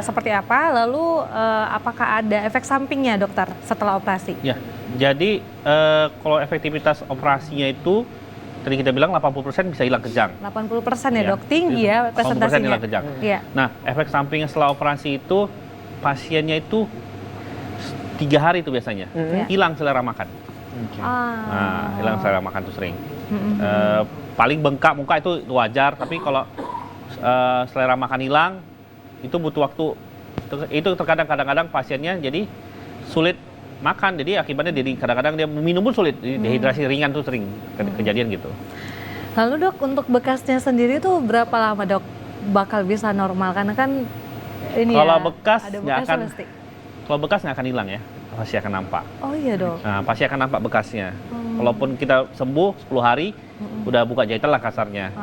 S2: seperti apa, lalu apakah ada efek sampingnya dokter setelah operasi?
S4: Ya, jadi kalau efektivitas operasinya itu tadi kita bilang 80% bisa hilang kejang.
S2: 80% ya
S4: Iya.
S2: dok, tinggi ya
S4: 80%
S2: presentasinya.
S4: hilang kejang.
S2: Iya.
S4: Nah, efek sampingnya setelah operasi itu pasiennya itu 3 hari itu biasanya hilang selera makan. Nah, hilang selera makan itu sering. Paling bengkak muka itu wajar, tapi kalau selera makan hilang itu butuh waktu. Itu terkadang kadang-kadang pasiennya jadi sulit makan, jadi akibatnya jadi kadang-kadang dia minum pun sulit, dehidrasi ringan tuh sering kejadian gitu.
S2: Lalu dok, untuk bekasnya sendiri tuh berapa lama dok bakal bisa normal? Karena kan ini
S4: Kalau
S2: ya,
S4: bekas
S2: ada
S4: nggak
S2: bekasnya
S4: akan-
S2: pasti.
S4: Kalau bekas nggak akan hilang ya, pasti akan nampak.
S2: Oh iya dok.
S4: Nah, pasti akan nampak bekasnya. Walaupun kita sembuh 10 hari, udah buka jahitan lah kasarnya.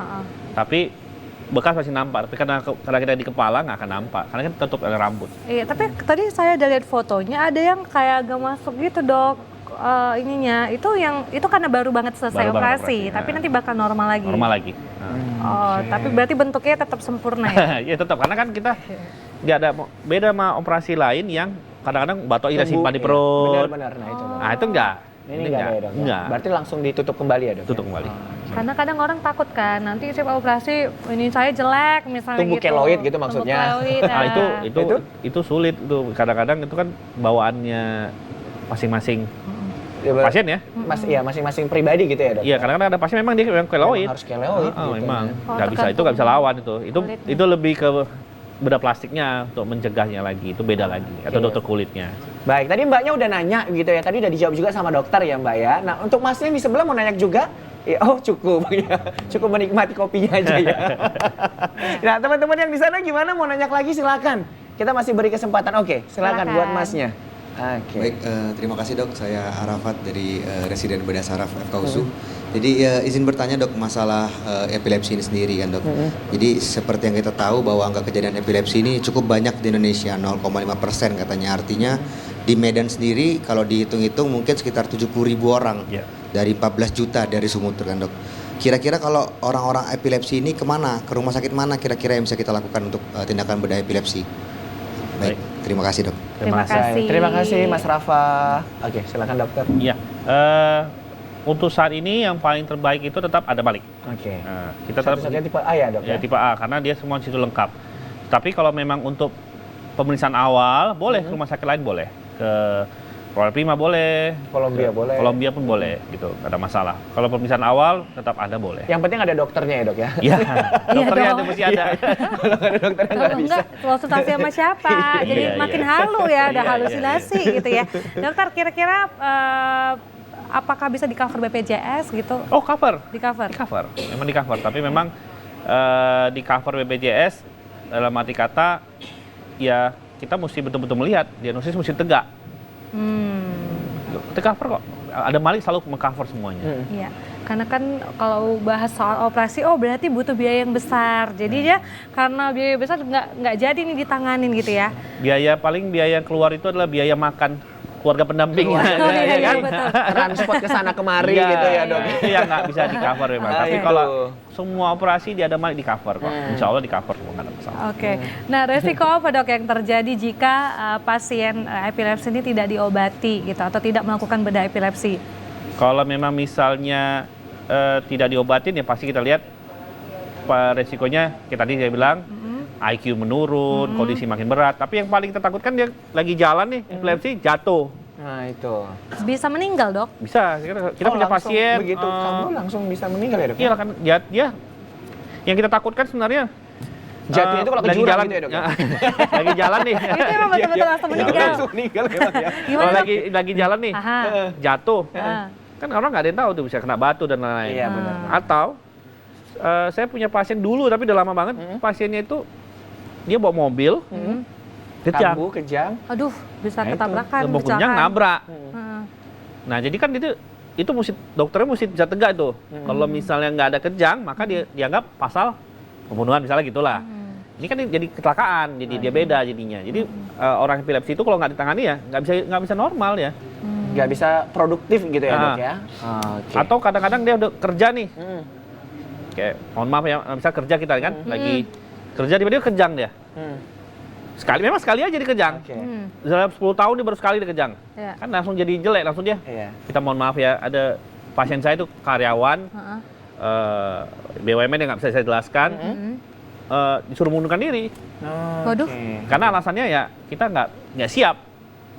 S4: Tapi bekas pasti nampak. Tapi karena kita di kepala nggak akan nampak, karena kan tertutup oleh rambut.
S2: Iya, tapi tadi saya ada lihat fotonya, ada yang kayak agak masuk gitu dok, ininya. Itu karena baru banget selesai
S4: Baru banget
S2: operasi,
S4: operasi,
S2: tapi
S4: nah.
S2: nanti bakal normal lagi.
S4: Normal lagi. Nah.
S2: Oh, tapi berarti bentuknya tetap sempurna ya?
S4: Ya tetap, karena kan kita nggak ada beda sama operasi lain yang kadang-kadang batok kita simpan di perut.
S1: Benar-benar, nah itu. Dok.
S4: Nah itu enggak.
S1: Ini enggak ada ya dok?
S4: Enggak.
S1: Berarti langsung ditutup kembali ya dok?
S4: Tutup kembali.
S2: Karena kadang orang takut kan, nanti saya operasi ini saya jelek misalnya
S1: Tumbuh
S2: gitu.
S1: keloid gitu maksudnya.
S2: Tumbuh keloid,
S4: Nah
S2: nah.
S4: itu sulit tuh. Kadang-kadang itu kan bawaannya masing-masing
S1: Ya,
S4: pasien ya.
S1: Iya, masing-masing pribadi gitu ya dok?
S4: Iya, kadang-kadang ada pasien memang dia memang keloid.
S1: Harus keloid gitu.
S4: Memang
S2: Oh,
S4: nggak bisa, itu nggak bisa lawan itu.
S2: kulitnya.
S4: Itu lebih ke bedah plastiknya untuk mencegahnya lagi, itu beda lagi. Atau dokter kulitnya.
S1: Baik, tadi mbaknya udah nanya gitu ya, tadi udah dijawab juga sama dokter ya mbak ya. Nah untuk masnya yang di sebelah mau nanya juga, ya, oh cukup ya, cukup menikmati kopinya aja ya. Nah teman-teman yang di sana gimana, mau nanya lagi silakan. Kita masih beri kesempatan, oke silakan buat masnya. Oke.
S9: Baik, terima kasih dok. Saya Arafat dari Residen Bedah Saraf FKUSU. Jadi izin bertanya dok, masalah epilepsi ini sendiri kan dok. Jadi seperti yang kita tahu bahwa angka kejadian epilepsi ini cukup banyak di Indonesia, 0,5% katanya. Artinya di Medan sendiri kalau dihitung-hitung mungkin sekitar 70.000 orang dari 14 juta dari Sumut kan dok. Kira-kira kalau orang-orang epilepsi ini kemana, ke rumah sakit mana kira-kira yang bisa kita lakukan untuk tindakan bedah epilepsi? Baik, terima kasih dok.
S1: Terima kasih Mas Rafa. Oke, silakan dokter.
S4: Iya. Untuk saat ini yang paling terbaik itu tetap ada balik.
S1: Oke.
S4: Nah, kita tetap
S1: Satu-satunya tipe A ya dok?
S4: ya, tipe A karena dia semua situ lengkap. Tapi kalau memang untuk pemeriksaan awal boleh ke rumah sakit lain boleh, ke Keluar prima boleh,
S1: Kolombia boleh.
S4: Kolombia pun boleh gitu, nggak ada masalah. Kalau pemeriksaan awal tetap ada boleh.
S1: Yang penting ada dokternya ya dok ya.
S4: Iya, dokternya
S2: dong.
S4: itu mesti ada.
S1: Kalau nggak ada dokternya nggak
S2: Kalau
S1: bisa.
S2: enggak konsultasi sama siapa, jadi
S4: Iya,
S2: makin
S4: iya.
S2: halu ya, udah
S4: Iya,
S2: halusinasi gitu ya. Dokter kira-kira apakah bisa di cover BPJS gitu?
S4: Oh cover,
S2: Di cover?
S4: di cover, memang di cover. Tapi memang di cover BPJS dalam arti kata ya kita mesti betul-betul melihat diagnosis mesti tegak. Di cover kok. Ada Malik selalu mengcover semuanya.
S2: Iya, karena kan kalau bahas soal operasi, oh berarti butuh biaya yang besar. Jadi ya karena biaya besar nggak jadi nih ditanganin gitu ya.
S4: Biaya yang keluar itu adalah biaya makan keluarga pendampingnya.
S2: Oh, iya, iya,
S4: kan?
S2: betul.
S1: Transport ke sana kemari
S4: Iya,
S1: gitu ya dok.
S4: Itu yang nggak bisa di cover memang.
S1: Ah,
S4: Tapi
S1: itu.
S4: kalau semua operasi di ada Malik di cover kok. Insya Allah di cover kok nggak ada masalah.
S2: Oke, nah resiko apa dok yang terjadi jika pasien epilepsi ini tidak diobati gitu atau tidak melakukan bedah epilepsi?
S4: Kalau memang misalnya tidak diobatin ya pasti kita lihat resikonya kayak tadi saya bilang IQ menurun, kondisi makin berat. Tapi yang paling kita takutkan dia lagi jalan nih epilepsi jatuh.
S1: Nah itu.
S2: Bisa meninggal dok?
S4: Bisa. Kita punya
S1: langsung
S4: pasien
S1: begitu kamu langsung bisa meninggal ya dok?
S4: iya kan dia yang kita takutkan sebenarnya
S1: Jatuhnya itu kalau ke
S4: lagi
S1: jurang
S4: jalan
S1: gitu ya dok?
S4: lagi jalan nih.
S2: Itu emang betul-betul langsung meninggal.
S1: Langsung meninggal memang ya.
S2: Gimana
S4: Kalau
S2: dok?
S4: lagi jalan nih
S2: Aha.
S4: jatuh.
S2: Ah.
S4: Kan orang nggak ada yang tahu tuh bisa kena batu dan lain-lain.
S1: Iya benar.
S4: Atau saya punya pasien dulu tapi udah lama banget pasiennya itu dia bawa mobil kejang.
S1: Kambuh, kejang.
S2: Aduh, bisa
S1: Nah, itu.
S2: ketabrakan,
S4: Kemudian
S2: kecelakaan.
S4: nabrak.
S2: Heeh.
S4: Nah jadi kan itu mesti dokternya mesti bisa tegak tuh. Kalau misalnya nggak ada kejang maka dia dianggap pasal pembunuhan misalnya gitulah. Ini kan jadi kecelakaan, jadi dia beda jadinya. Jadi orang epilepsi itu kalau nggak ditangani ya nggak bisa normal ya.
S1: Nggak bisa produktif gitu ya
S4: Ah.
S1: dok ya? Oke.
S4: Atau kadang-kadang dia udah kerja nih. Kayak mohon maaf ya, bisa kerja kita kan lagi kerja tiba-tiba kejang dia. Memang sekali aja dikejang.
S1: Oke.
S4: Dalam 10 tahun dia baru sekali dikejang.
S2: Iya.
S4: Kan langsung jadi jelek langsung dia.
S1: Iya.
S4: Kita mohon maaf ya, ada pasien saya itu karyawan
S2: Heeh.
S4: BUMN yang nggak bisa saya jelaskan, disuruh mengundurkan diri.
S2: Waduh.
S1: Oke.
S4: Karena alasannya ya kita nggak siap.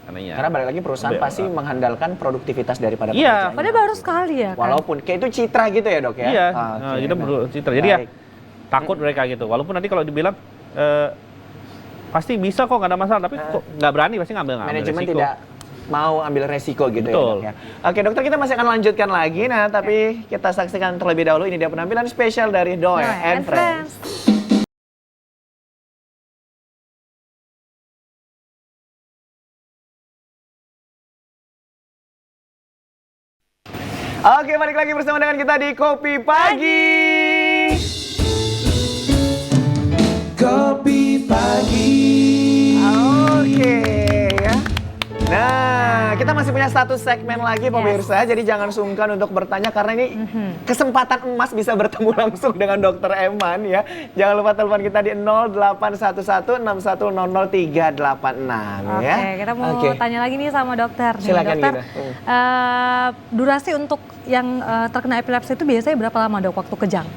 S1: Karena balik lagi perusahaan
S4: Be-
S1: pasti mengandalkan produktivitas daripada
S4: Iya.
S1: pekerjaannya.
S2: Padahal baru sekali ya kan?
S1: Walaupun kayak itu citra gitu ya dok ya?
S4: Iya,
S1: Oke,
S4: kita
S1: baik.
S4: bercitra. Jadi ya
S1: Baik.
S4: takut mereka gitu. Walaupun nanti kalau dibilang pasti bisa kok nggak ada masalah, tapi kok nggak berani pasti ngambil
S1: Manajemen
S4: resiko.
S1: tidak mau ambil resiko gitu
S4: Betul.
S1: ya dok ya. Oke dokter, kita masih akan lanjutkan lagi. Nah tapi kita saksikan terlebih dahulu, ini dia penampilan spesial dari Doe
S2: Nah,
S1: and Friends. Oke, balik lagi bersama dengan kita di Kopi Pagi. Kopi Pagi. Oke ya. Nah, kita masih punya satu segmen lagi pemirsa, jadi jangan sungkan untuk bertanya karena ini kesempatan emas bisa bertemu langsung dengan Dokter Eman ya. Jangan lupa telepon kita di 081161000386
S2: Oke,
S1: ya.
S2: kita mau
S1: Oke.
S2: tanya lagi nih sama dokter. Nih,
S1: Silakan,
S2: dokter,
S1: Gina.
S2: durasi untuk yang terkena epilepsi itu biasanya berapa lama dok waktu kejang?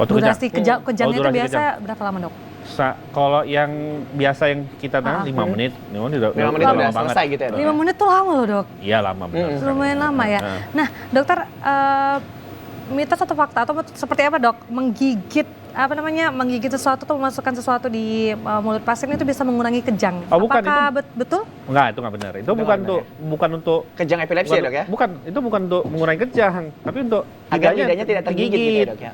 S4: Waktu
S2: Durasi
S4: kejang.
S2: kejangnya itu
S4: durasi
S2: biasa
S4: kejang.
S2: berapa lama dok?
S4: Kalau yang biasa yang kita tanya 5 menit, 5 menit udah
S1: 5 menit
S4: lama
S1: udah
S4: banget.
S1: selesai gitu ya dok?
S2: 5 menit tuh lama loh dok.
S4: Iya lama benar.
S2: Lumayan lama ya. Nah dokter, mitos atau fakta atau seperti apa dok? Menggigit sesuatu atau memasukkan sesuatu di mulut pasien itu bisa mengurangi kejang.
S4: Oh, bukan,
S2: Apakah betul?
S4: Enggak, itu nggak benar. Itu bukan untuk
S1: Kejang epilepsi ya dok ya?
S4: Bukan, itu bukan untuk mengurangi kejang, tapi untuk
S1: Agar lidahnya tidak tergigit gitu ya dok ya?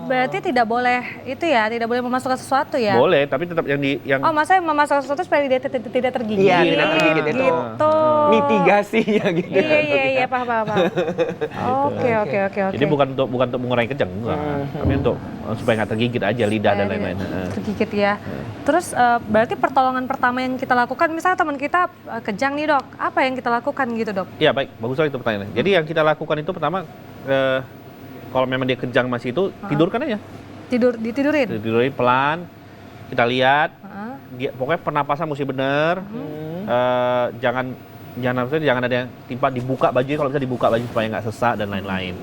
S2: Berarti tidak boleh itu ya, tidak boleh memasukkan sesuatu ya?
S4: Boleh, tapi tetap yang
S2: Oh, maksudnya memasukkan sesuatu supaya lidah tidak tergigit.
S1: Iya, tidak tergigit itu.
S2: Gitu.
S1: Mitigasinya gitu.
S2: Iya, paham. Oke.
S4: Jadi bukan untuk mengurangi kejang, enggak. Tapi untuk supaya nggak tergigit aja lidah dan lain-lain.
S2: Tergigit ya. Terus berarti pertolongan pertama yang kita lakukan, misalnya teman kita kejang nih dok, apa yang kita lakukan gitu dok?
S4: Iya baik, bagus sekali itu pertanyaannya. Jadi yang kita lakukan itu pertama, kalau memang dia kejang masih itu, tidurkan aja.
S2: Ditidurin?
S4: Tidurin pelan, kita lihat,
S2: Heeh.
S4: pokoknya pernapasan mesti benar. Jangan ada yang timpa, dibuka baju, kalau bisa dibuka baju supaya nggak sesak dan lain-lain.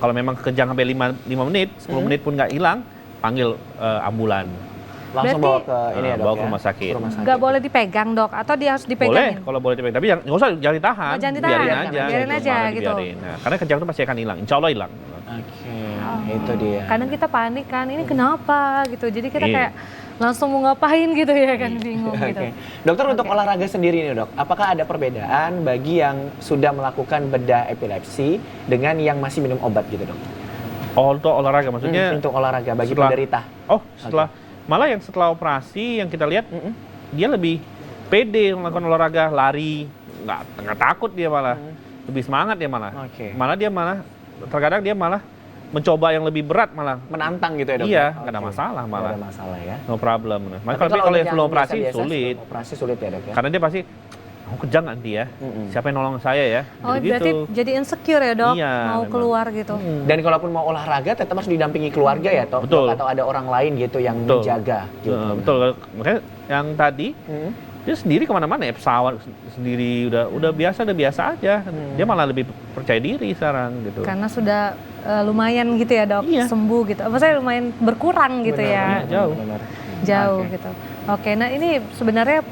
S4: Kalau memang kejang sampai 5 menit, 10 menit pun nggak hilang, panggil ambulan.
S1: Langsung
S2: Berarti-
S1: bawa ke ini ya dok
S4: bawa
S1: ya?
S4: ke rumah sakit.
S2: Nggak boleh dipegang dok, atau dia harus dipegangin?
S4: Boleh, kalau boleh dipegang. Tapi nggak usah, jangan ditahan.
S2: Oh, jangan ditahan.
S4: Biarin aja.
S2: Biarin aja,
S4: Malah
S2: gitu.
S4: dibiarin. Nah, karena kejang itu pasti akan hilang. Insya Allah hilang.
S1: Oke, itu dia.
S2: Kadang kita panik kan, ini kenapa gitu. Jadi kita
S4: Iya.
S2: kayak langsung mau ngapain gitu ya kan, bingung
S1: Oke.
S2: gitu.
S1: Dokter untuk
S2: Oke.
S1: olahraga sendiri nih dok, apakah ada perbedaan bagi yang sudah melakukan bedah epilepsi dengan yang masih minum obat gitu dok?
S4: Oh, untuk olahraga maksudnya?
S1: Untuk olahraga bagi
S4: setelah-
S1: penderita.
S4: Oh, malah yang setelah operasi yang kita lihat dia lebih pede melakukan olahraga, lari, nggak takut dia malah, lebih semangat dia malah.
S1: Oke.
S4: Malah dia terkadang dia malah mencoba yang lebih berat malah.
S1: Menantang gitu ya dok?
S4: Iya,
S1: ya?
S4: nggak ada
S1: Oke.
S4: malah.
S1: Nggak ada masalah ya.
S4: No problem. Nah,
S1: Tapi
S4: kalau yang sebelum operasi
S1: biasa-biasa,
S4: sulit,
S1: sebelum operasi sulit ya dok ya?
S4: karena dia pasti aku kejang nanti ya. Siapa yang nolong saya ya?
S2: Oh
S4: Gitu-gitu.
S2: berarti jadi insecure ya dok,
S4: Iya,
S2: mau
S4: memang.
S2: keluar gitu.
S1: Dan kalaupun mau olahraga tetap harus didampingi keluarga ya toh?
S4: Betul.
S1: Dok? Atau ada orang lain gitu yang
S4: Betul.
S1: menjaga gitu?
S4: Betul. Makanya yang tadi dia sendiri kemana-mana ya, pesawat sendiri udah biasa aja. Dia malah lebih percaya diri sekarang gitu.
S2: Karena sudah lumayan gitu ya dok,
S4: Iya.
S2: sembuh gitu. Maksudnya lumayan berkurang gitu ya.
S4: Iya, jauh.
S1: Benar.
S2: Jauh
S1: Oke.
S2: gitu. Oke, nah ini sebenarnya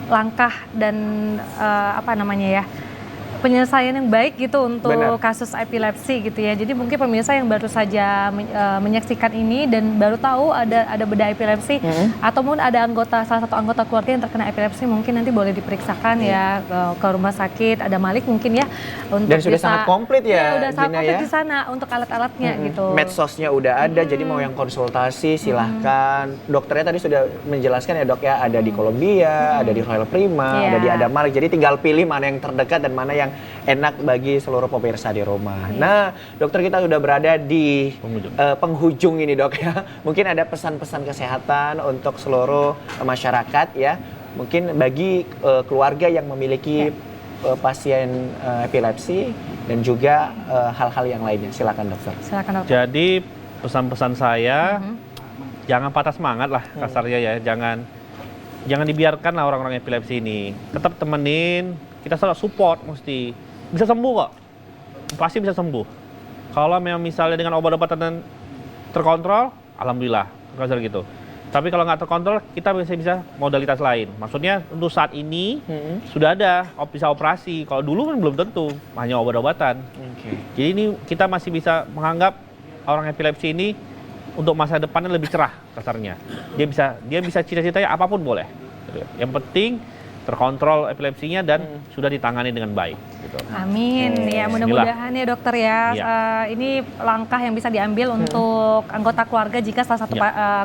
S2: langkah dan apa namanya ya, penyelesaian yang baik gitu untuk
S1: Benar.
S2: kasus epilepsi gitu ya. Jadi mungkin pemirsa yang baru saja menyaksikan ini dan baru tahu ada bedah epilepsi ataupun ada salah satu anggota keluarga yang terkena epilepsi, mungkin nanti boleh diperiksakan ya ke rumah sakit. Ada Malik mungkin ya untuk
S1: Dan sudah sangat komplit ya,
S2: udah sangat
S1: Gina
S2: komplit
S1: ya?
S2: di sana untuk alat-alatnya gitu.
S1: Medsosnya udah ada, jadi mau yang konsultasi silahkan. Dokternya tadi sudah menjelaskan ya dok ya, ada di Columbia, ada di Royal Prima,
S2: Iya.
S1: ada di Adam Malik. Jadi tinggal pilih mana yang terdekat dan mana yang enak bagi seluruh pemirsa di rumah. Nah, dokter kita sudah berada di penghujung ini dok ya. Mungkin ada pesan-pesan kesehatan untuk seluruh masyarakat ya. Mungkin bagi keluarga yang memiliki pasien epilepsi dan juga hal-hal yang lainnya. Silakan dokter.
S2: Silakan dokter.
S4: Jadi pesan-pesan saya jangan patah semangat lah kasarnya ya. Jangan dibiarkan lah orang-orang epilepsi ini. Tetap temenin, kita selalu support mesti. Bisa sembuh kok. Pasti bisa sembuh. Kalau memang misalnya dengan obat-obatan terkontrol, alhamdulillah, kasar gitu. Tapi kalau nggak terkontrol, kita bisa modalitas lain. Maksudnya untuk saat ini sudah ada bisa operasi. Kalau dulu kan belum tentu, hanya obat-obatan. Jadi ini kita masih bisa menganggap orang epilepsi ini untuk masa depannya lebih cerah kasarnya. Dia bisa cita-citanya apapun boleh. Yang penting terkontrol epilepsinya dan sudah ditangani dengan baik. Gitu.
S2: Amin. Ya mudah-mudahan ya dokter ya.
S4: Iya.
S2: Ini langkah yang bisa diambil untuk anggota keluarga jika salah satu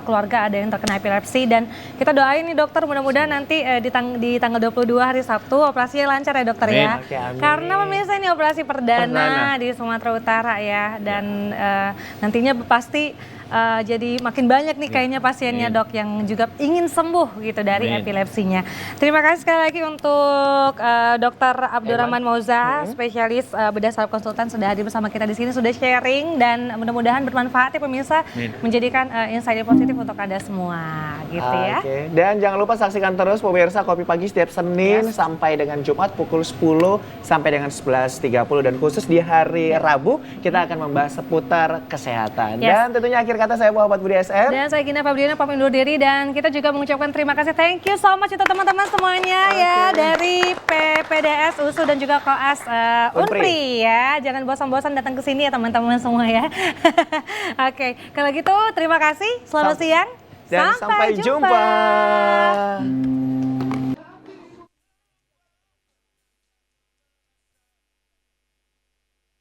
S2: keluarga ada yang terkena epilepsi, dan kita doain nih dokter mudah-mudahan nanti di tanggal 22 hari Sabtu operasinya lancar ya dokter ya.
S1: Oke, amin.
S2: Karena pemirsa ini operasi perdana di Sumatera Utara ya, dan nantinya pasti jadi makin banyak nih kayaknya pasiennya dok yang juga ingin sembuh gitu dari epilepsinya. Terima kasih sekali lagi untuk Dr. Abdurrahman Mauza, spesialis bedah saraf konsultan, sudah hadir bersama kita di sini, sudah sharing, dan mudah-mudahan bermanfaat ya pemirsa, menjadikan insight positif untuk Anda semua gitu ya.
S1: Oke. Dan jangan lupa saksikan terus pemirsa Kopi Pagi setiap Senin sampai dengan Jumat pukul 10 sampai dengan 11.30, dan khusus di hari Rabu kita akan membahas seputar kesehatan. Dan tentunya akhir kata saya Muhammad Budi SM.
S2: Dan saya Gina Fabriana pamit undur diri, dan kita juga mengucapkan terima kasih, thank you so much untuk teman-teman semuanya ya dari PPDS USU dan juga Koas Unpri ya. Jangan bosan-bosan datang ke sini ya teman-teman semua ya. Oke, kalau gitu terima kasih, selamat siang.
S1: Dan sampai jumpa.